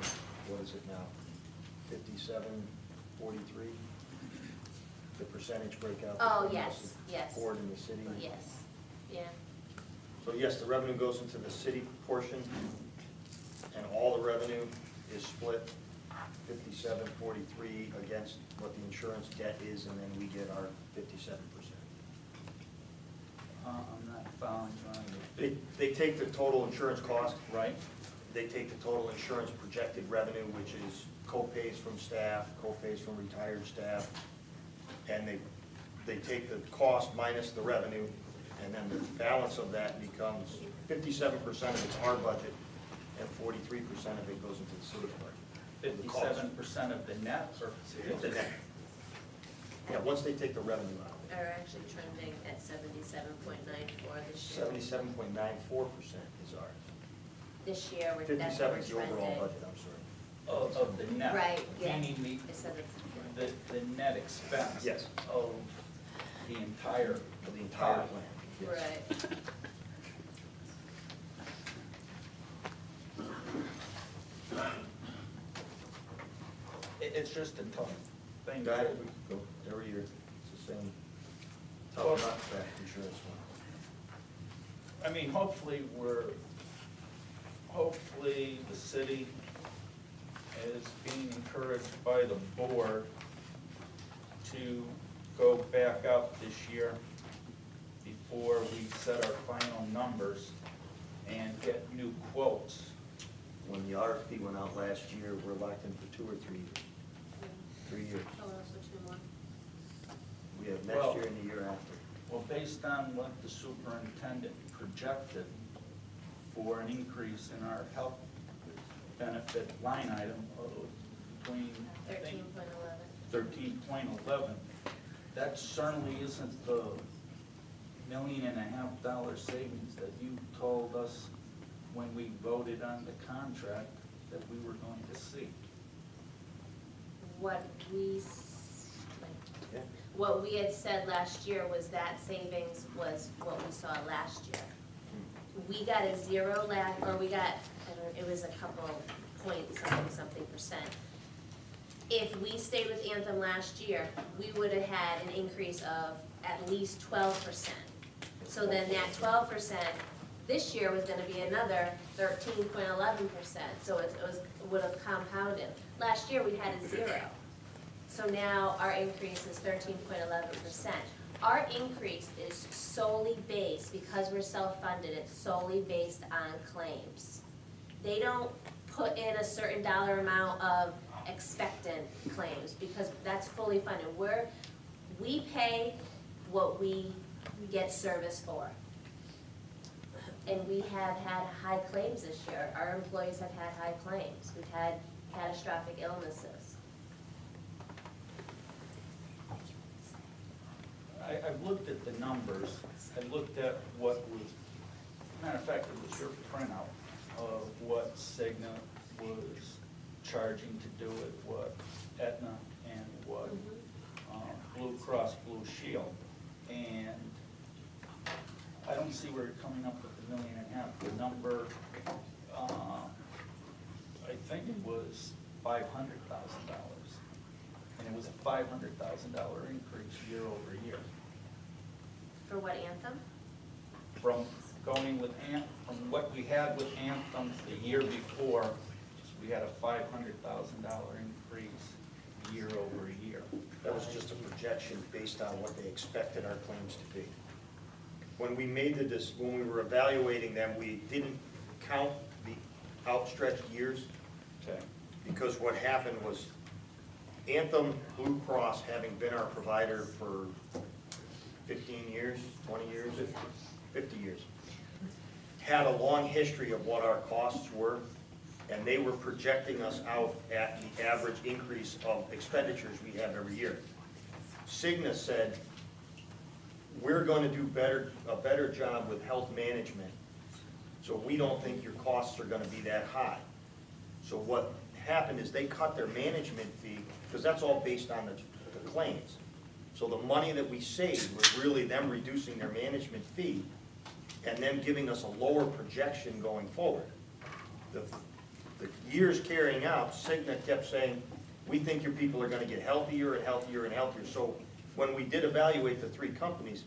S4: what is it now? 5743? The percentage breakout.
S8: Oh,
S4: between
S8: yes,
S4: the
S8: yes.
S4: Board and the city.
S8: Yes, yeah.
S4: So yes, the revenue goes into the city portion, and all the revenue is split 5743 against what the insurance debt is, and then we get our 57%.
S6: I'm not following you on the.
S4: They take the total insurance cost,
S6: Right?
S4: they take the total insurance projected revenue, which is co-pays from staff, co-pays from retired staff, and they take the cost minus the revenue, and then the balance of that becomes 57% of it's our budget, and 43% of it goes into the city budget. The cost.
S6: 57% of the net, or?
S4: The net. Yeah, once they take the revenue out.
S8: Are actually trending at 77.94 this year.
S4: 77.94% is ours.
S8: This year, that's what
S4: 57
S8: we're
S4: is the overall
S8: trending.
S4: budget, I'm sorry.
S6: Of the net?
S8: Right, yeah.
S6: Meaning
S8: It said it's,
S6: the net expense?
S4: Yes.
S6: Of the entire.
S4: Of the entire
S6: pie.
S4: plan. Yes.
S8: right.
S6: It's just a tough thing.
S4: Got it, we go every year, it's the same. Tough nut for that insurance one.
S6: I mean, hopefully the city is being encouraged by the board to go back up this year before we set our final numbers and get new quotes.
S4: When the RFP went out last year, we're locked in for 2 or 3 years. 3 years.
S8: Oh, also two more.
S4: We have next year and the year after.
S6: Well, based on what the superintendent projected for an increase in our health benefit line item of between, I think,
S8: 13.11.
S6: 13.11, that certainly isn't the $1.5 million savings that you told us when we voted on the contract that we were going to see.
S8: What we had said last year was that savings was what we saw last year. We got a zero it was a couple point something percent. If we stayed with Anthem last year, we would have had an increase of at least 12%. So then that 12% this year was gonna be another 13.11%, so it would have compounded. Last year, we had a zero. So now our increase is 13.11%. Our increase is solely based, because we're self-funded, it's solely based on claims. They don't put in a certain dollar amount of expectant claims, because that's fully funded. We pay what we get service for. And we have had high claims this year. Our employees have had high claims. We've had catastrophic illnesses.
S6: I've looked at the numbers, I looked at what was, matter of fact, it was your printout of what Cigna was charging to do it, what Aetna and what Blue Cross Blue Shield. And see where you're coming up with $1.5 million. The number, I think it was $500,000. And it was a $500,000 increase year over year.
S8: For what, Anthem?
S6: From going with from what we had with Anthem the year before, we had a $500,000 increase year over year.
S4: That was just a projection based on what they expected our claims to be. When we made when we were evaluating them, we didn't count the outstretched years.
S6: Okay.
S4: Because what happened was Anthem Blue Cross, having been our provider for 15 years, 20 years, 50 years, had a long history of what our costs were, and they were projecting us out at the average increase of expenditures we have every year. Cigna said, we're going to do a better job with health management, so we don't think your costs are going to be that high. So what happened is they cut their management fee, because that's all based on the claims. So the money that we saved was really them reducing their management fee and them giving us a lower projection going forward. The years carrying out, Cigna kept saying, we think your people are going to get healthier and healthier and healthier. So when we did evaluate the 3 companies,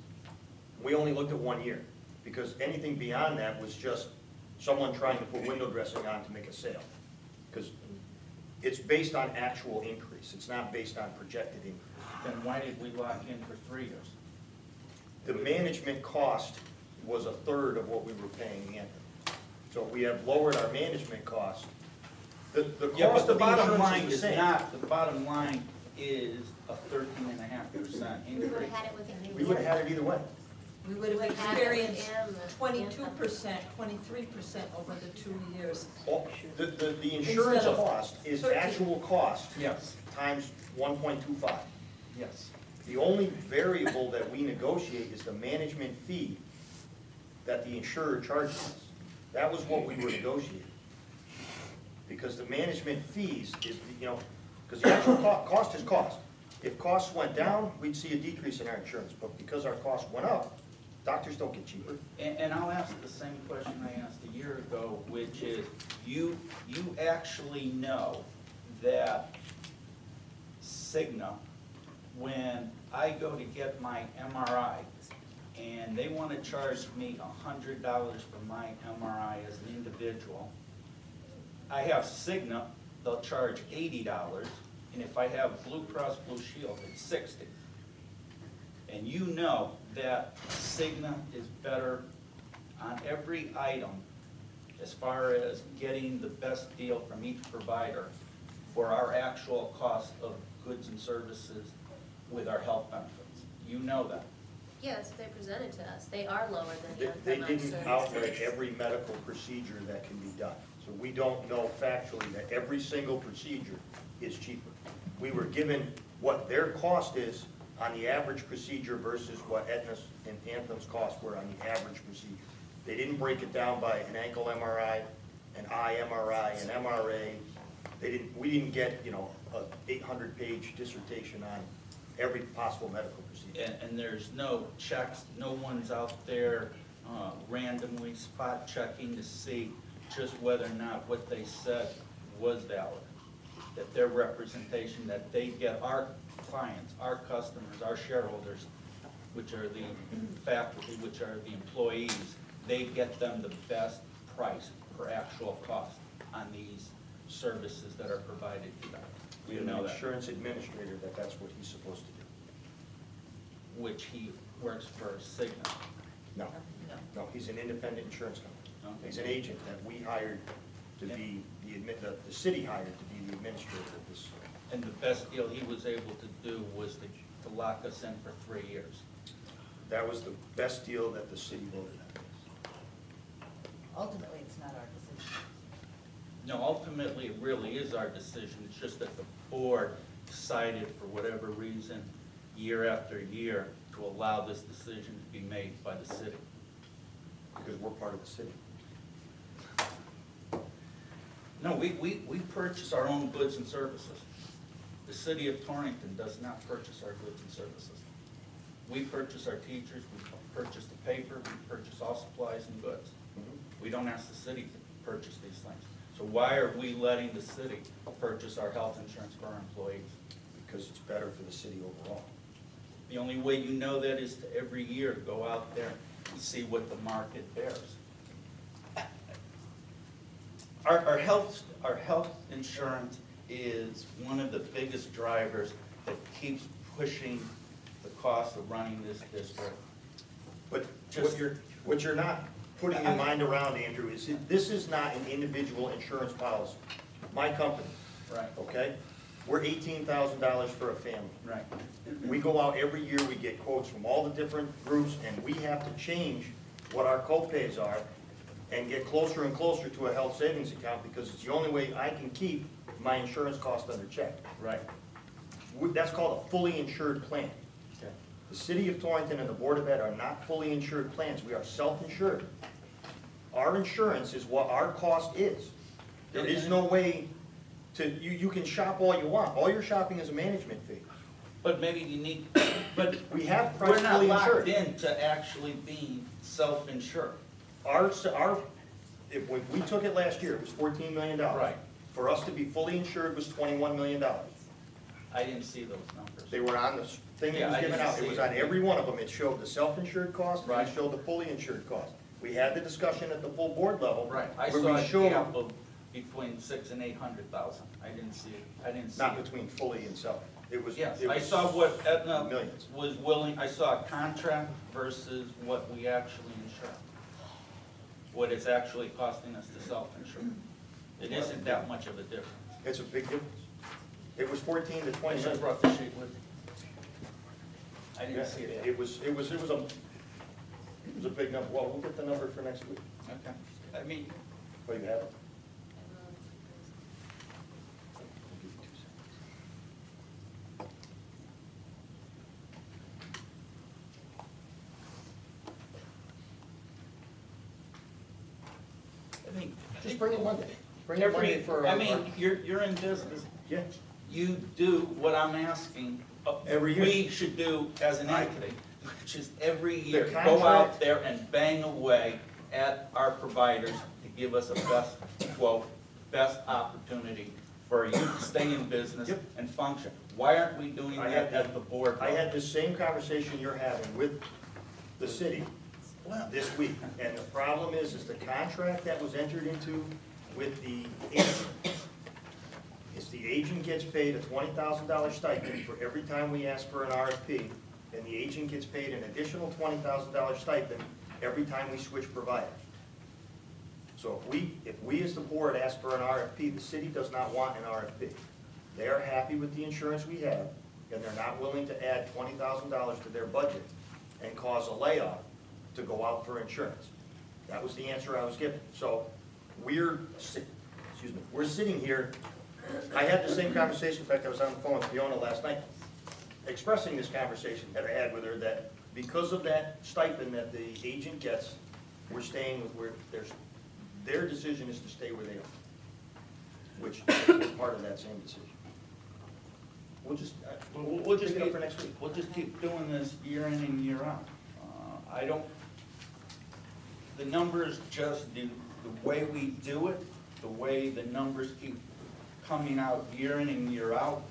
S4: we only looked at 1 year, because anything beyond that was just someone trying to put window dressing on to make a sale. Because it's based on actual increase. It's not based on projected increase.
S6: Then why did we lock in for 3 years?
S4: The management cost was 1/3 of what we were paying Anthem. So we have lowered our management cost. The
S6: Yeah,
S4: cost
S6: but the
S4: of the
S6: bottom
S4: insurance
S6: line
S4: is the
S6: is
S4: same.
S6: not, the bottom line is a 13.5%
S8: We would
S6: increase.
S8: have had it with.
S4: We would have had it either way.
S2: We would have
S8: We would have it with
S2: experienced
S8: Anthem.
S2: 22%, 23% over the 2 years.
S4: The insurance
S2: Instead of
S4: cost is
S2: 13.
S4: actual cost
S6: Yes,
S4: times 1.25.
S6: yes.
S4: The only variable that we negotiate is the management fee that the insurer charges us. That was what we were negotiating. Because the management fees is, because the actual cost is cost. If costs went down, we'd see a decrease in our insurance, but because our costs went up, doctors don't get cheaper.
S6: And I'll ask the same question I asked a year ago, which is, you actually know that Cigna, when I go to get my MRI, and they want to charge me $100 for my MRI as an individual, I have Cigna, they'll charge $80, and if I have Blue Cross Blue Shield, it's $60. And you know that Cigna is better on every item as far as getting the best deal from each provider for our actual cost of goods and services with our health benefits. You know that.
S8: Yeah, that's what they presented to us. They are lower than the
S4: They
S8: Anthem on
S4: didn't
S8: services.
S4: outlet every medical procedure that can be done. So we don't know factually that every single procedure is cheaper. We were given what their cost is on the average procedure versus what Aetna's and Anthem's costs were on the average procedure. They didn't break it down by an ankle MRI, an eye MRI, an MRA. We didn't get, a 800-page dissertation on every possible medical procedure.
S6: And there's no checks, no one's out there randomly spot checking to see just whether or not what they said was valid. That their representation, that they get our clients, our customers, our shareholders, which are the faculty, which are the employees, they get them the best price per actual cost on these services that are provided to them.
S4: We have an insurance administrator that's what he's supposed to do.
S6: Which he works for Cigna.
S4: No, he's an independent insurance company.
S6: Okay.
S4: He's an agent that we hired to be, the city hired to be the administrator of this.
S6: And the best deal he was able to do was to lock us in for 3 years.
S4: That was the best deal that the city voted on.
S5: Ultimately, it's not our decision.
S6: No, ultimately, it really is our decision. It's just that the board decided, for whatever reason, year after year, to allow this decision to be made by the city.
S4: Because we're part of the city.
S6: No, we purchase our own goods and services. The city of Torrington does not purchase our goods and services. We purchase our teachers, we purchase the paper, we purchase all supplies and goods. We don't ask the city to purchase these things. So why are we letting the city purchase our health insurance for our employees?
S4: Because it's better for the city overall.
S6: The only way you know that is to every year go out there and see what the market bears. Our health insurance is one of the biggest drivers that keeps pushing the cost of running this district.
S4: But
S6: Just-
S4: what you're not putting your mind around, Andrew, is this is not an individual insurance policy. My company,
S6: Right,
S4: okay? We're $18,000 for a family.
S6: right.
S4: We go out every year, we get quotes from all the different groups, and we have to change what our co-pays are and get closer and closer to a health savings account, because it's the only way I can keep my insurance cost under check.
S6: Right.
S4: That's called a fully insured plan.
S6: Okay.
S4: The city of Torrington and the Board of Ed are not fully insured plans. We are self-insured. Our insurance is what our cost is. There is no way to, you can shop all you want. All you're shopping is a management fee.
S6: But maybe you need, but
S4: We have
S6: we're
S4: price
S6: not
S4: fully
S6: locked
S4: insured.
S6: into actually being self-insured.
S4: If we took it last year, it was $14 million.
S6: Right.
S4: For us to be fully insured was $21 million.
S6: I didn't see those numbers.
S4: They were on the thing that
S6: Yeah,
S4: was
S6: I
S4: given
S6: didn't
S4: out. It
S6: see
S4: was
S6: it.
S4: on every one of them. It showed the self-insured cost, and
S6: Right.
S4: it showed the fully insured cost. We had the discussion at the full board level.
S6: Right, I
S4: where
S6: saw
S4: we
S6: a
S4: showed,
S6: gap of between 600,000 and 800,000. I didn't see it, I didn't see
S4: not
S6: it.
S4: between fully and self. It was.
S6: Yes,
S4: it
S6: I
S4: was
S6: saw what Aetna
S4: millions.
S6: was willing, I saw a contract versus what we actually insure. What it's actually costing us to self-insure. It isn't that much of a difference.
S4: It's a big difference. It was 14 to
S6: I
S4: 20
S6: should have
S4: million.
S6: brought the sheet with me. I
S4: Yeah,
S6: didn't see it.
S4: It was a big number. Well, we'll get the number for next week.
S6: Okay, I mean,
S4: Oh, you have it?
S6: I mean.
S4: Just bring it Monday. Bring it Monday for.
S6: I mean, you're in business.
S4: Yeah.
S6: You do what I'm asking.
S4: Every year.
S6: We should do as an entity, which is every year,
S4: The
S6: go out
S4: contract-
S6: there and bang away at our providers to give us a best quote, best opportunity for you to stay in business
S4: Yep.
S6: and function. Why aren't we doing
S4: I
S6: that
S4: had
S6: at the board
S4: I
S6: level?
S4: had the same conversation you're having with the city
S6: Well,
S4: this week. And the problem is the contract that was entered into with the agent. Is the agent gets paid a $20,000 stipend for every time we ask for an RFP, and the agent gets paid an additional $20,000 stipend every time we switch providers. So if we as the board ask for an RFP, the city does not want an RFP. They are happy with the insurance we have, and they're not willing to add $20,000 to their budget and cause a layoff to go out for insurance. That was the answer I was given. So we're sitting here. I had the same conversation, in fact, I was on the phone with Fiona last night, expressing this conversation that I had with her, that because of that stipend that the agent gets, we're staying with where their decision is to stay where they are, which is part of that same decision. We'll just
S6: We'll just
S4: pick it up
S6: keep,
S4: for next week.
S6: we'll just keep doing this year in and year out. I don't, the numbers just do, the way we do it, the way the numbers keep coming out year in and year out,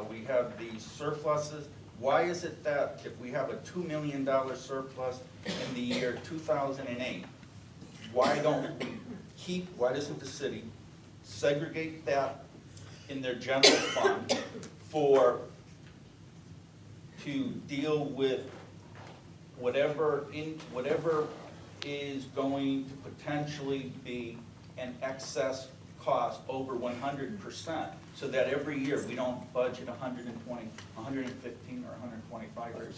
S6: we have these surpluses. Why is it that if we have a $2 million surplus in the year 2008, why doesn't the city segregate that in their general fund to deal with whatever is going to potentially be an excess cost over 100%, so that every year we don't budget 120, 115, or 125%.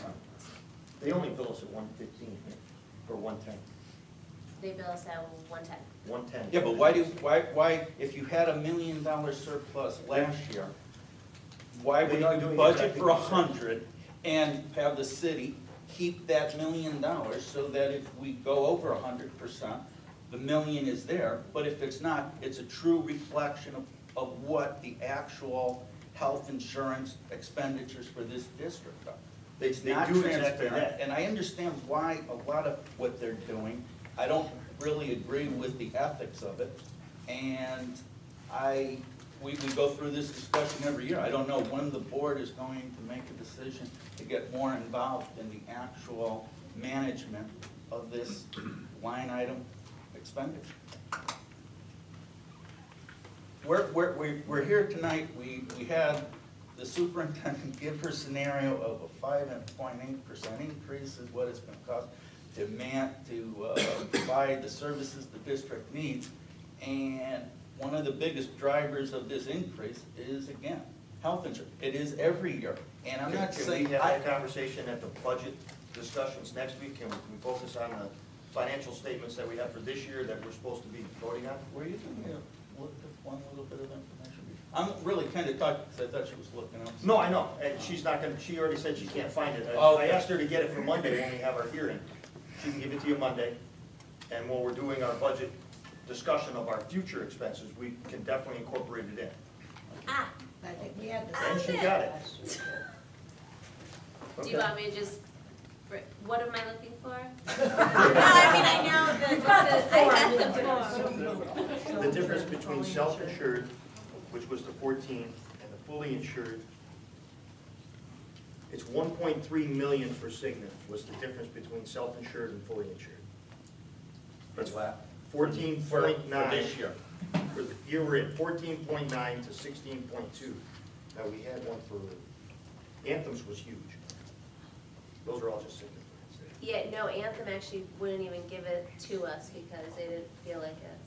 S4: They only bill us at 115 or 110.
S8: They bill us at 110.
S4: 110.
S6: Yeah, but why, if you had $1 million surplus last year, why would
S4: They are
S6: you
S4: doing
S6: budget
S4: exactly
S6: for
S4: what you said.
S6: 100 and have the city keep that $1 million so that if we go over 100%, the million is there, but if it's not, it's a true reflection of what the actual health insurance expenditures for this district are. It's
S4: They
S6: not
S4: do exactly
S6: transparent,
S4: that.
S6: and I understand why a lot of what they're doing. I don't really agree with the ethics of it, and we go through this discussion every year. I don't know when the board is going to make a decision to get more involved in the actual management of this line item expenditure. We're here tonight, we had the superintendent give her scenario of a 5.8% increase is what it's gonna cost to provide the services the district needs. And one of the biggest drivers of this increase is, again, health insurance. It is every year, and I'm not saying.
S4: Can we have that conversation at the budget discussions next week? Can we focus on the financial statements that we have for this year that we're supposed to be voting on?
S6: Were you giving me one little bit of information? I'm really kind of talking, because I thought she was looking up.
S4: No, I know, and she's not gonna, she already said she can't find it.
S6: Oh,
S4: I
S6: okay.
S4: asked her to get it for Monday when we have our hearing. She can give it to you Monday, and when we're doing our budget discussion of our future expenses, we can definitely incorporate it in.
S8: Ah,
S2: I think we had this.
S4: And she got it.
S8: do you want me to just, what am I looking for? No, I mean, I know I had the form.
S4: The difference between self-insured, which was the 14, and the fully insured, it's 1.3 million for Cigna was the difference between self-insured and fully insured.
S6: That's what?
S4: 14.9.
S6: For this year.
S4: For the year we're in, 14.9 to 16.2. Now, we had one for, Anthem's was huge. Those are all just Cigna plans.
S8: Yeah, no, Anthem actually wouldn't even give it to us because they didn't feel like it.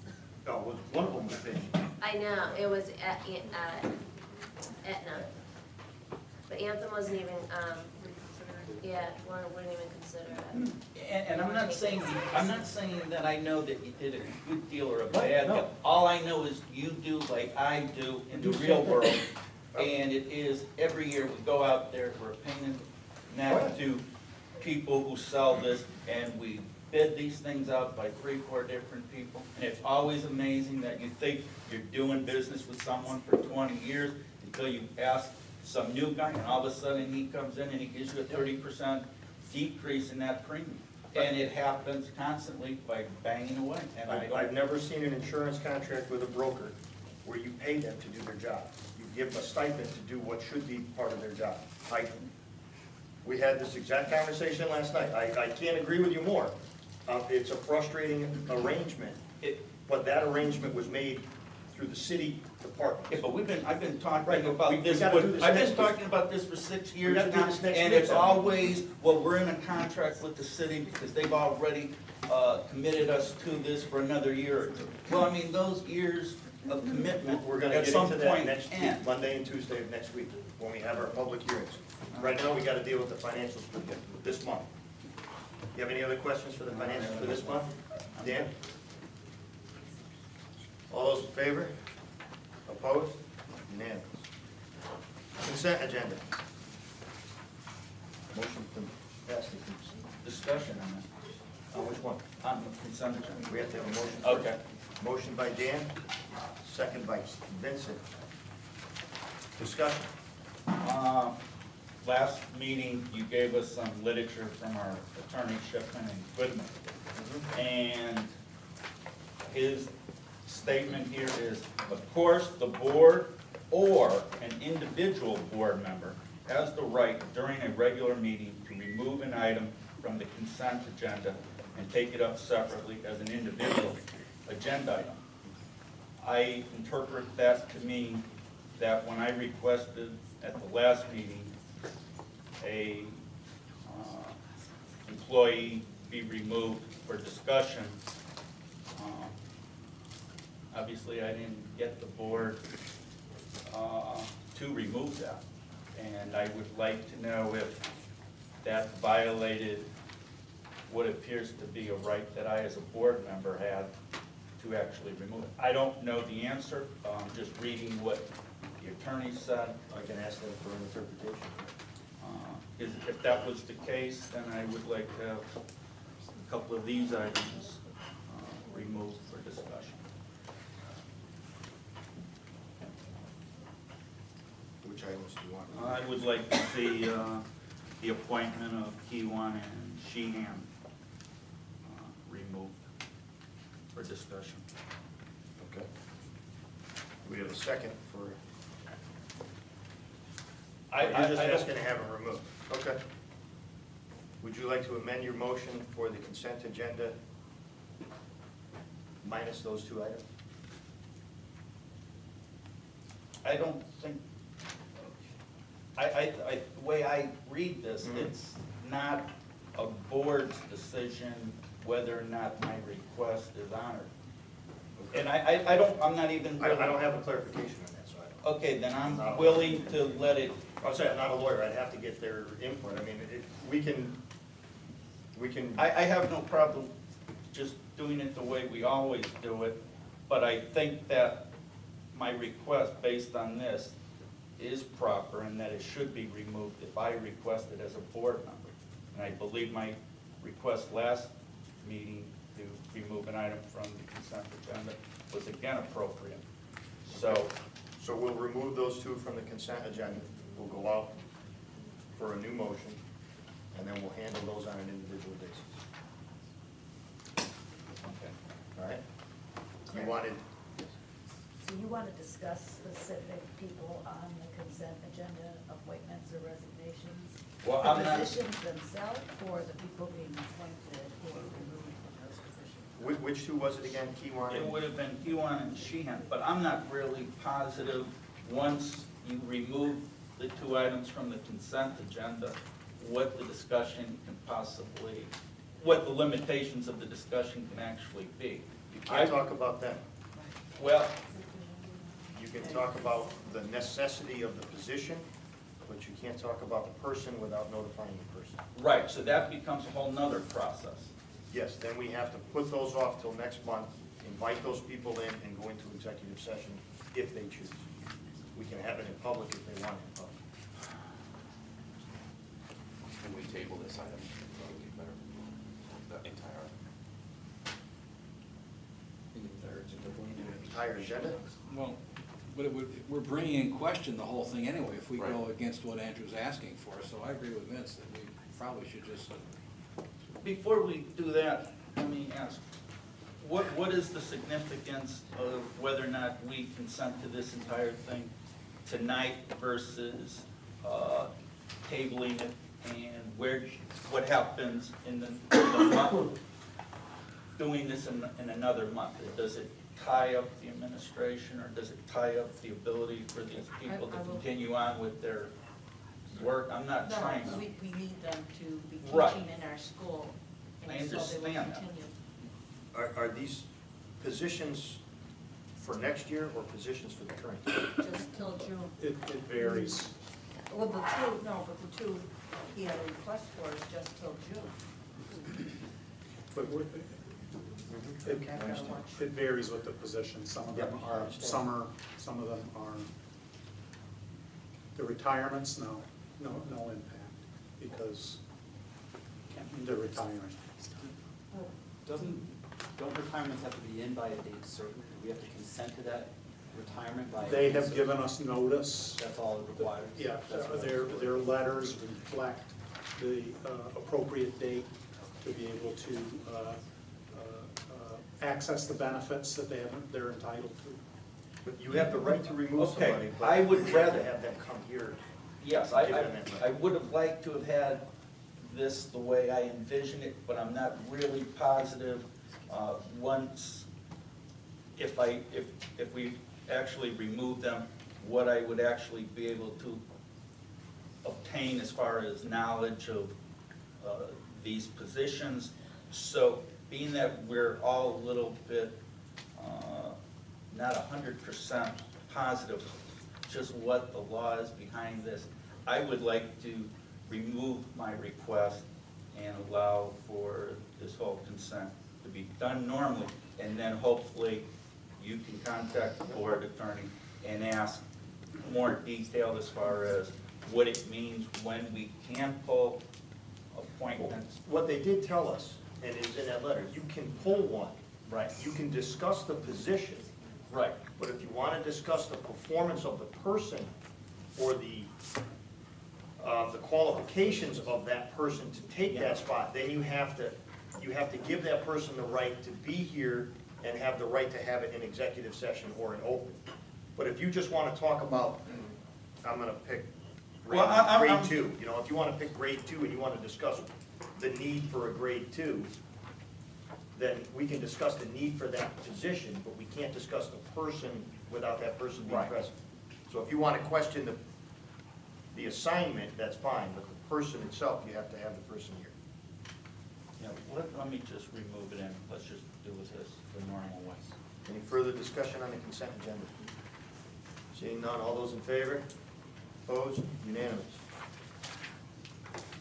S4: Oh, was one of them was big.
S8: I know, it was Aetna. But Anthem wasn't even, wouldn't even consider it.
S6: And I'm not saying that I know that you did a good deal or a bad deal. All I know is you do like I do in the real world. And it is, every year we go out there, we're a pain in the neck to people who sell this, and we bid these things out by 3-4 different people. And it's always amazing that you think you're doing business with someone for 20 years until you ask some new guy, and all of a sudden he comes in and he gives you a 30% decrease in that premium. And it happens constantly by banging away. And
S4: I've never seen an insurance contract with a broker where you pay them to do their job. You give them a stipend to do what should be part of their job. We had this exact conversation last night. I can't agree with you more. It's a frustrating arrangement, but that arrangement was made through the city department.
S6: Yeah, but I've been talking
S4: Right,
S6: about
S4: we
S6: this,
S4: gotta do this
S6: I've
S4: next
S6: been
S4: week.
S6: talking about this for 6 years
S4: gotta do
S6: now,
S4: this next
S6: and
S4: week,
S6: it's
S4: then.
S6: always, well, we're in a contract with the city because they've already committed us to this for another year or two. Well, I mean, those years of commitment
S4: We're gonna
S6: at
S4: get
S6: some
S4: into that
S6: point
S4: next week,
S6: end.
S4: Monday and Tuesday of next week, when we have our public hearings. Right now, we gotta deal with the financials for this month. You have any other questions for the financials for this month? Dan? All those in favor? Opposed? Unanimous. Consent agenda. Motion to pass the consent.
S6: Discussion on that,
S4: On which one?
S6: on the consent agenda.
S4: We have to have a motion.
S6: Okay.
S4: Motion by Dan, second by Vincent. Discussion.
S6: Last meeting, you gave us some literature from our attorney Shipman and Goodman. And his statement here is, of course, the board or an individual board member has the right during a regular meeting to remove an item from the consent agenda and take it up separately as an individual agenda item. I interpret that to mean that when I requested at the last meeting a employee be removed for discussion, obviously I didn't get the board to remove that. And I would like to know if that violated what appears to be a right that I as a board member had to actually remove it. I don't know the answer, just reading what the attorney said.
S4: I can ask them for an interpretation.
S6: If that was the case, then I would like to have a couple of these items removed for discussion.
S4: Which items do you want?
S6: I would like to see the appointment of Kiwan and Sheehan removed for discussion.
S4: Okay. We have a second for, you're just asking to have it removed. Okay. Would you like to amend your motion for the consent agenda minus those two items?
S6: I don't think, the way I read this, it's not a board's decision whether or not my request is honored. And I'm not even.
S4: I don't have a clarification on that, so I don't.
S6: Okay, then I'm willing to let it.
S4: I'll say I'm not a lawyer, I'd have to get their input. I mean, we can.
S6: I have no problem just doing it the way we always do it, but I think that my request based on this is proper and that it should be removed if I request it as a board member. And I believe my request last meeting to remove an item from the consent agenda was again appropriate. So
S4: we'll remove those two from the consent agenda. We'll go out for a new motion, and then we'll handle those on an individual basis.
S6: okay.
S4: All right? You wanted,
S5: So you want to discuss specific people on the consent agenda, appointments or resignations?
S6: Well, I'm
S5: The
S6: not.
S5: positions themselves or the people being appointed or removed from those positions?
S4: which two was it again, Kiwan?
S6: It would have been Kiwan and Sheehan, but I'm not really positive, once you remove the two items from the consent agenda, what the discussion can possibly, what the limitations of the discussion can actually be.
S4: You can't talk about them.
S6: Well,
S4: You can talk about the necessity of the position, but you can't talk about the person without notifying the person.
S6: right, so that becomes a whole nother process.
S4: Yes, then we have to put those off till next month, invite those people in, and go into executive session if they choose. We can have it in public if they want it in public.
S3: Can we table this item? The entire.
S4: Entire agenda?
S9: Well, but we're bringing in question the whole thing anyway if we go
S3: Right.
S9: against what Andrew's asking for. So I agree with Vince that we probably should just,
S6: Before we do that, let me ask, what is the significance of whether or not we consent to this entire thing tonight versus tabling it, and what happens in the month, doing this in another month? Does it tie up the administration, or does it tie up the ability for these people to continue on with their work? I'm not trying to.
S5: No, we need them to be
S6: Right.
S5: teaching in our school.
S6: I
S5: and so they will
S6: understand that.
S5: continue.
S4: Are these positions for next year or positions for the current year?
S5: Just till June.
S15: It varies.
S5: Well, but the two he had a request for is just till June.
S15: But it varies with the position. Some of them are summer, some of them are, the retirements, no impact, because they're retiring.
S16: Don't retirements have to be in by a date certain? Do we have to consent to that retirement by?
S15: They have given us notice.
S16: That's all it requires?
S15: Yeah,
S16: That's what
S15: their letters reflect the appropriate date to be able to access the benefits that they're entitled to.
S4: But you have the right to remove
S6: Okay,
S4: somebody, but
S6: I would
S4: you have
S6: rather
S4: to have them come here.
S6: Yes,
S4: Give them that right.
S6: I would have liked to have had this the way I envision it, but I'm not really positive, once, if we actually remove them, what I would actually be able to obtain as far as knowledge of these positions. So being that we're all a little bit, not 100% positive just what the law is behind this, I would like to remove my request and allow for this whole consent to be done normally, and then hopefully you can contact the board attorney and ask more detail as far as what it means when we can pull appointments.
S4: What they did tell us, and it's in that letter, you can pull one.
S6: Right.
S4: You can discuss the position.
S6: Right.
S4: But if you want to discuss the performance of the person or the the qualifications of that person to take that spot, then you have to give that person the right to be here and have the right to have it in executive session or in open. But if you just want to talk about, I'm going to pick grade 2, you know, if you want to pick grade 2 and you want to discuss the need for a grade 2, then we can discuss the need for that position, but we can't discuss the person without that person being present. So if you want to question the assignment, that's fine, but the person itself, you have to have the person here.
S6: Yeah, let me just remove it and let's just do it this the normal way.
S4: Any further discussion on the consent agenda? Seeing none, all those in favor? Opposed? Unanimous.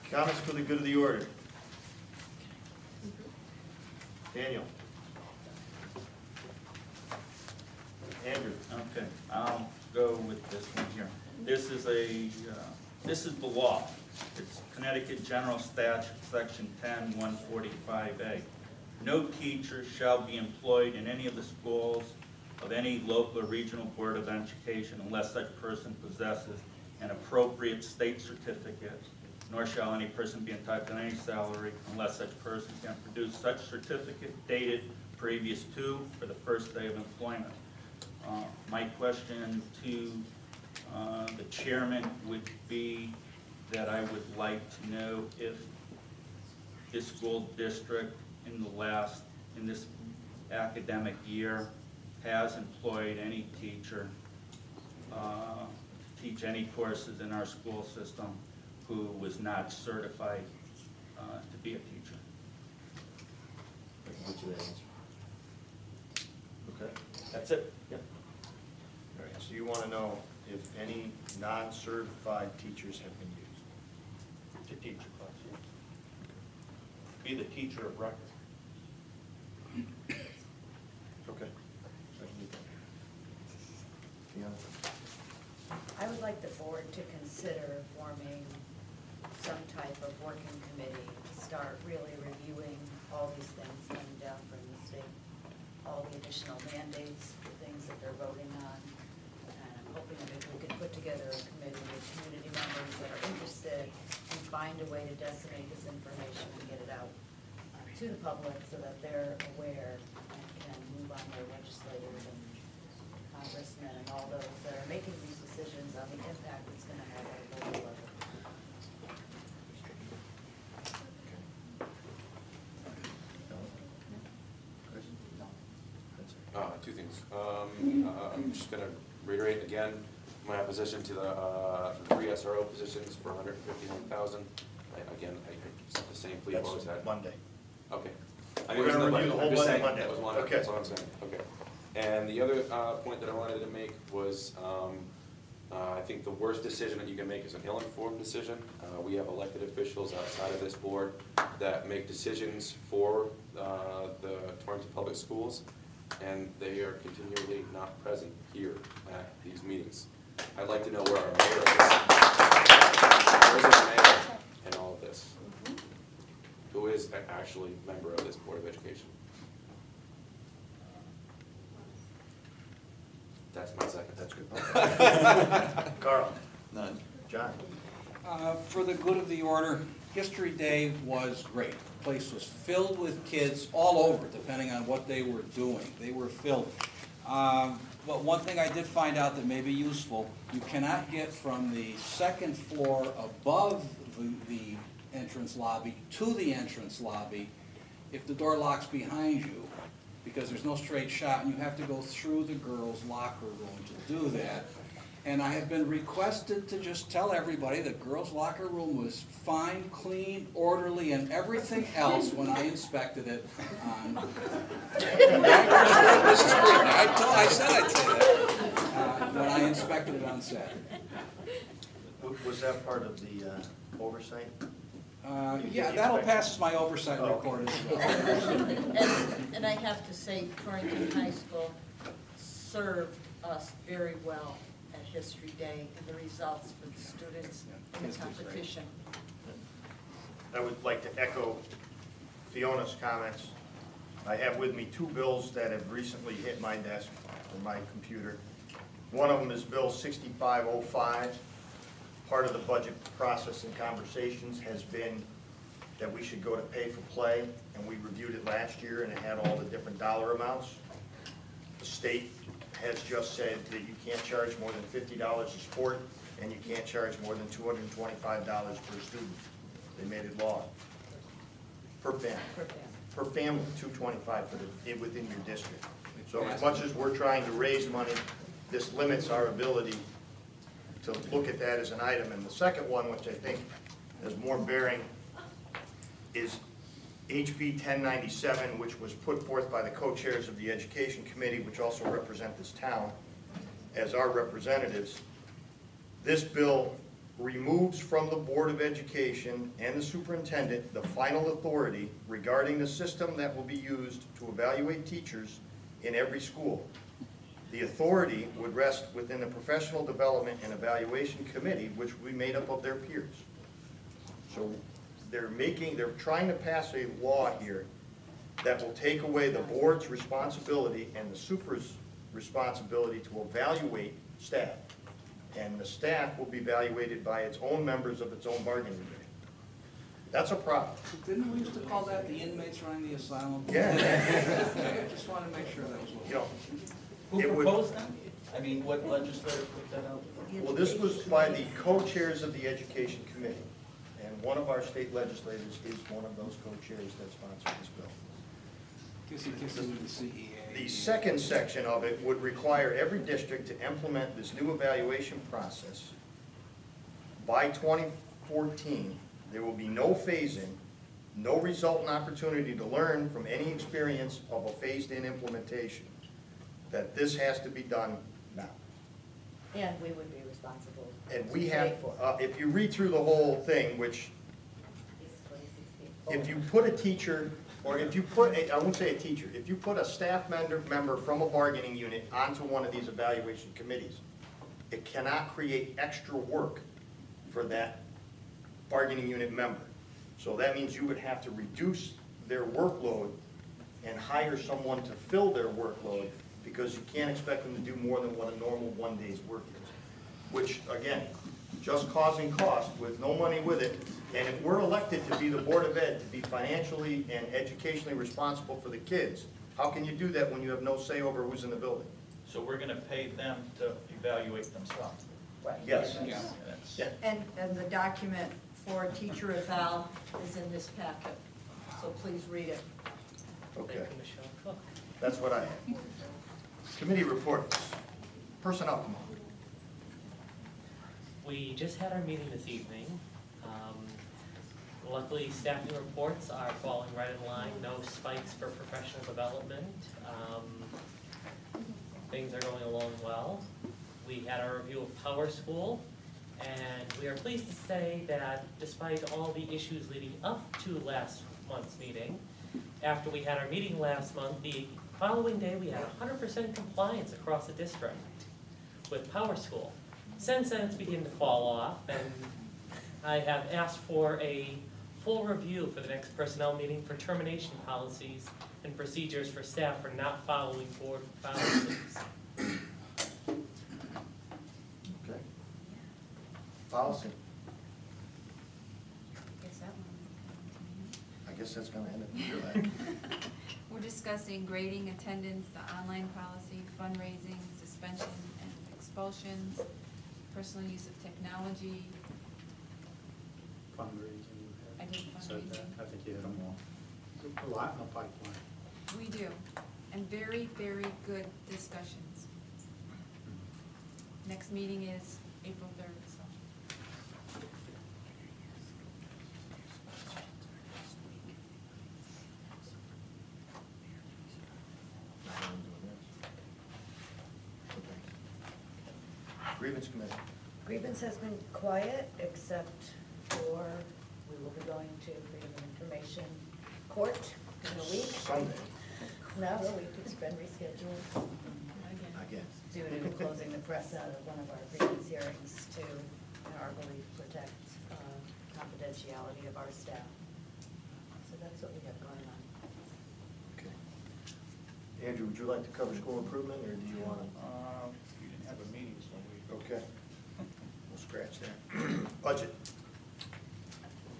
S4: Comments for the good of the order? Daniel? Andrew?
S6: Okay, I'll go with this one here. This is the law. It's Connecticut General Statute, Section 10-145A. No teacher shall be employed in any of the schools of any local or regional board of education unless such person possesses an appropriate state certificate, nor shall any person be entitled to any salary unless such person can produce such certificate dated previous to or the first day of employment. My question to the chairman would be that I would like to know if this school district in this academic year has employed any teacher to teach any courses in our school system who was not certified to be a teacher.
S4: I can get you that answer. Okay.
S6: That's it? Yep.
S4: All right, so you want to know if any non-certified teachers have been used?
S6: To teach a class, yeah. Be the teacher of record.
S4: Okay. I can do that. Fiona?
S5: I would like the board to consider forming some type of working committee to start really reviewing all these things coming down from the state, all the additional mandates, the things that they're voting on. And I'm hoping that if we could put together a committee with community members that are interested and find a way to disseminate this information and get it out to the public so that they're aware and can move on their legislators and congressmen and all those that are making these decisions on the impact it's going to have at a local level.
S3: Two things. I'm just going to reiterate again my opposition to the 3 SRO positions for $151,000. Again, it's the same plea I've always had.
S4: Monday.
S3: Okay.
S4: We're going to review the whole budget Monday.
S3: That was one.
S4: Okay.
S3: That's all I'm saying. Okay. And the other point that I wanted to make was I think the worst decision that you can make is an ill-informed decision. We have elected officials outside of this board that make decisions for the Torrington Public Schools, and they are continually not present here at these meetings. I'd like to know where our mayor is. Where's our mayor in all of this? Who is actually a member of this Board of Education? That's my second.
S4: That's good. Carl?
S3: None.
S4: John?
S9: For the good of the order, History Day was great. The place was filled with kids all over, depending on what they were doing. They were filled. But one thing I did find out that may be useful, you cannot get from the second floor above the entrance lobby to the entrance lobby if the door locks behind you, because there's no straight shot, and you have to go through the girls' locker room to do that. And I have been requested to just tell everybody that girls' locker room was fine, clean, orderly, and everything else when I inspected it on... This is great. I said I'd say that when I inspected it on Saturday.
S4: Was that part of the oversight?
S9: Yeah, that'll pass as my oversight report as well.
S2: And I have to say, Torrington High School served us very well at History Day and the results for the students in the competition.
S4: I would like to echo Fiona's comments. I have with me 2 bills that have recently hit my desk or my computer. One of them is Bill 6505, part of the budget process and conversations has been that we should go to pay for play, and we reviewed it last year, and it had all the different dollar amounts. The state has just said that you can't charge more than $50 a sport, and you can't charge more than $225 per student. They made it law. Per family. Per family, $225 for within your district. So as much as we're trying to raise money, this limits our ability to look at that as an item. And the second one, which I think has more bearing, is HB 1097, which was put forth by the co-chairs of the Education Committee, which also represent this town as our representatives. This bill removes from the Board of Education and the superintendent the final authority regarding the system that will be used to evaluate teachers in every school. The authority would rest within the Professional Development and Evaluation Committee, which we made up of their peers. So they're trying to pass a law here that will take away the board's responsibility and the super's responsibility to evaluate staff. And the staff will be evaluated by its own members of its own bargaining unit. That's a problem.
S9: Didn't we used to call that the inmates running the asylum?
S4: Yeah.
S9: Okay, I just wanted to make sure that was what.
S4: You know,
S6: Who
S4: it would-
S6: proposed that? I mean, what legislator put that out?
S4: well, this was by the co-chairs of the Education Committee. And one of our state legislators is one of those co-chairs that sponsored this bill.
S9: Guess he gets into the CEA.
S4: The second section of it would require every district to implement this new evaluation process. By 2014, there will be no phase-in, no resultant opportunity to learn from any experience of a phased-in implementation, that this has to be done now.
S5: And we would be responsible.
S4: And we
S5: to
S4: have,
S5: pay for it.
S4: if you read through the whole thing, which, if you put a teacher, or if you put, I won't say a teacher, if you put a staff member from a bargaining unit onto one of these evaluation committees, it cannot create extra work for that bargaining unit member. So that means you would have to reduce their workload and hire someone to fill their workload, because you can't expect them to do more than what a normal 1 day's work is. Which, again, just causing cost with no money with it. And if we're elected to be the Board of Ed, to be financially and educationally responsible for the kids, how can you do that when you have no say over who's in the building?
S6: So we're gonna pay them to evaluate themselves?
S5: Right.
S4: Yes.
S6: Yeah. That's-
S4: Yeah.
S2: And the document for teacher eval is in this packet, so please read it.
S4: Okay,
S10: Thank you, Michelle Cook.
S4: that's what I have. Committee reports. Personnel, come on.
S10: We just had our meeting this evening. Luckily, staffing reports are falling right in line, no spikes for professional development. Things are going along well. We had our review of Power School, and we are pleased to say that despite all the issues leading up to last month's meeting, after we had our meeting last month, the following day we had 100% compliance across the district with Power School. Since then, it's beginning to fall off, and I have asked for a full review for the next personnel meeting for termination policies and procedures for staff for not following board policies.
S4: Okay. Policy. I guess that's gonna end it.
S13: We're discussing grading, attendance, the online policy, fundraising, suspension and expulsions, personal use of technology.
S15: Fundraising,
S13: I did
S15: you said that,
S13: fundraising.
S15: I think you hit them all. A lot in the pipeline.
S13: We do, and very, very good discussions. Next meeting is April 3rd, so.
S4: Grievance committee.
S5: Grievance has been quiet, except for, we will be going to Freedom of Information Court in a week.
S4: Sunday,
S5: No, a week, it's been rescheduled
S4: again.
S5: due to closing the press out of one of our grievance hearings to, in our belief, protect confidentiality of our staff. So that's what we have going on.
S4: Okay. Andrew, would you like to cover school improvement, or do you want to?
S6: We didn't have a meeting, so we.
S4: Okay. We'll scratch that. Budget.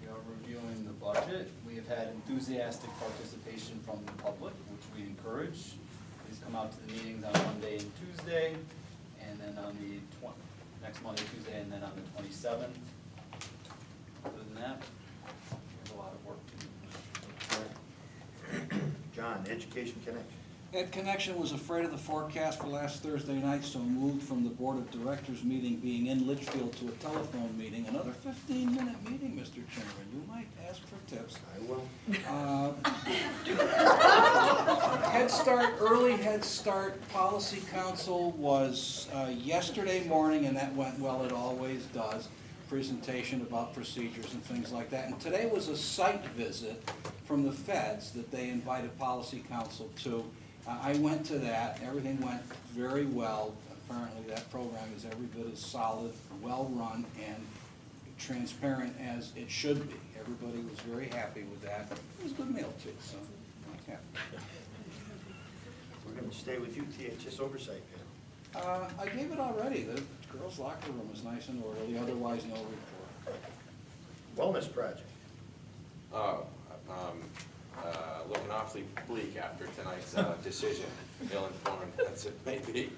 S16: We are reviewing the budget. We have had enthusiastic participation from the public, which we encourage. Please come out to the meetings on Monday and Tuesday, and then on the next Monday, Tuesday, and then on the 27th. Other than that, we have a lot of work to do.
S4: John, Education Connection.
S9: Ed Connection was afraid of the forecast for last Thursday night, so moved from the Board of Directors meeting being in Litchfield to a telephone meeting. Another 15-minute meeting, Mr. Chairman. You might ask for tips.
S4: I will.
S9: Head Start, Early Head Start Policy Council was yesterday morning, and that went well, it always does. Presentation about procedures and things like that. And today was a site visit from the feds that they invited Policy Council to. I went to that. Everything went very well. Apparently that program is every bit as solid, well-run, and transparent as it should be. Everybody was very happy with that. It was a good meal, too, so I'm happy.
S4: We're going to stay with you, THS Oversight Panel.
S9: I gave it already. The girls' locker room was nice and orderly, otherwise no report.
S4: Wellness Project.
S3: Looking awfully bleak after tonight's decision, ill-informed as it may be.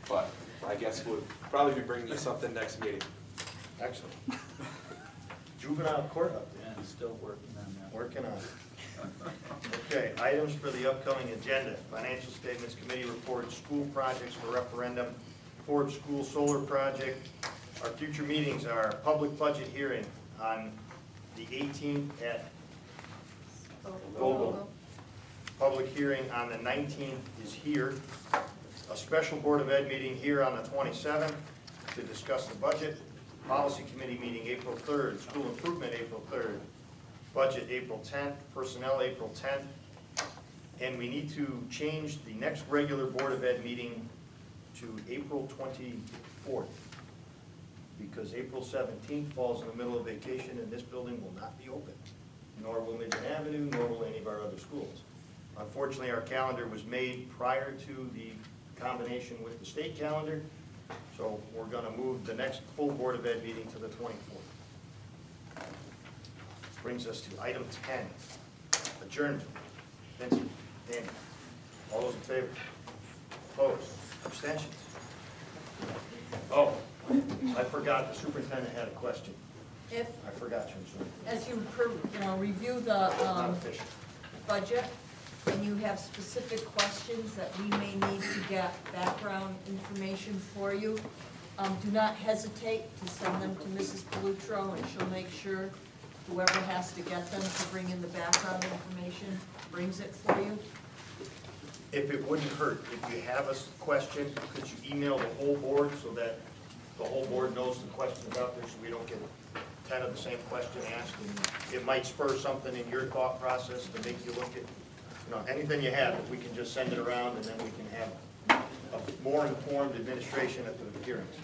S3: But I guess we'll probably be bringing you something next meeting.
S4: Excellent. Juvenile Court update.
S6: And still working on that.
S4: Working on it. Okay, items for the upcoming agenda. Financial statements, committee reports, school projects for referendum, Forbes School Solar Project. Our future meetings are public budget hearing on the 18th at Vogel. Public hearing on the 19th is here. A special Board of Ed meeting here on the 27th to discuss the budget. Policy Committee meeting April 3rd. School Improvement April 3rd. Budget April 10th. Personnel April 10th. And we need to change the next regular Board of Ed meeting to April 24th. Because April 17th falls in the middle of vacation and this building will not be open. Nor will Midland Avenue, nor will any of our other schools. Unfortunately, our calendar was made prior to the combination with the state calendar, so we're going to move the next full Board of Ed meeting to the 24th. Brings us to item 10, adjournment. Vincent, Danny, all those in favor? Opposed? Abstentions? Oh, I forgot, the superintendent had a question.
S2: If,
S4: I forgot you, I'm sorry.
S2: as you review the
S4: Not official.
S2: budget, and you have specific questions that we may need to get background information for you, do not hesitate to send them to Mrs. Palutro, and she'll make sure whoever has to get them to bring in the background information brings it for you.
S4: If it wouldn't hurt, if you have a question, could you email the whole board so that the whole board knows the questions out there, so we don't get 10 of the same question asked, and it might spur something in your thought process to make you look at, anything you have, we can just send it around, and then we can have a more informed administration at the hearings.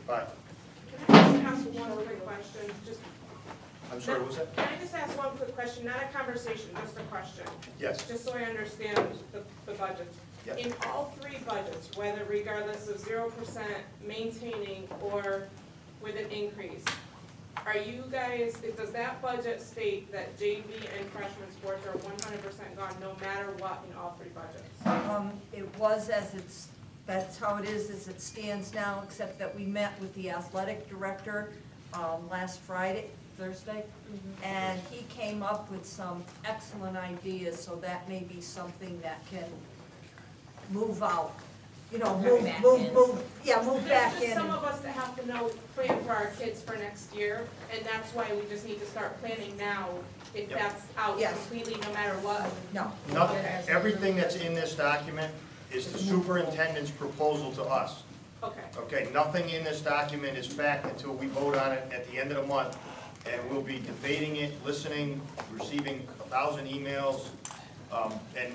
S4: Bye.
S17: Can I just ask one quick question?
S4: I'm sorry, what was that?
S17: Can I just ask one quick question, not a conversation, just a question?
S4: Yes.
S17: Just so I understand the budgets.
S4: Yes.
S17: In all three budgets, whether regardless of 0% maintaining or with an increase, are you guys, does that budget state that JV and freshman sports are 100% gone no matter what in all three budgets?
S2: It was that's how it is as it stands now, except that we met with the athletic director last Thursday, and he came up with some excellent ideas, so that may be something that can move out. Move back in.
S17: There's just some of us that have to plan for our kids for next year, and that's why we just need to start planning now, if that's out completely, no matter what.
S2: No.
S4: Everything that's in this document is the superintendent's proposal to us.
S17: Okay.
S4: Okay, nothing in this document is fact until we vote on it at the end of the month, and we'll be debating it, listening, receiving 1,000 emails, and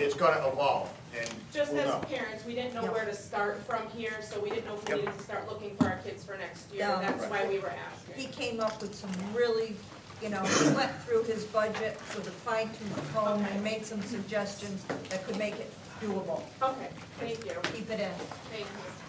S4: it's going to evolve. And
S17: just
S4: we'll
S17: as
S4: know.
S17: parents, we didn't know where to start from here, so we didn't know if we needed to start looking for our kids for next year.
S2: Yeah.
S17: That's why we were asking.
S2: He came up with some really, he went through his budget with a fine-tooth comb and made some suggestions that could make it doable.
S17: Okay, thank you.
S2: Keep it in.
S17: Thank you.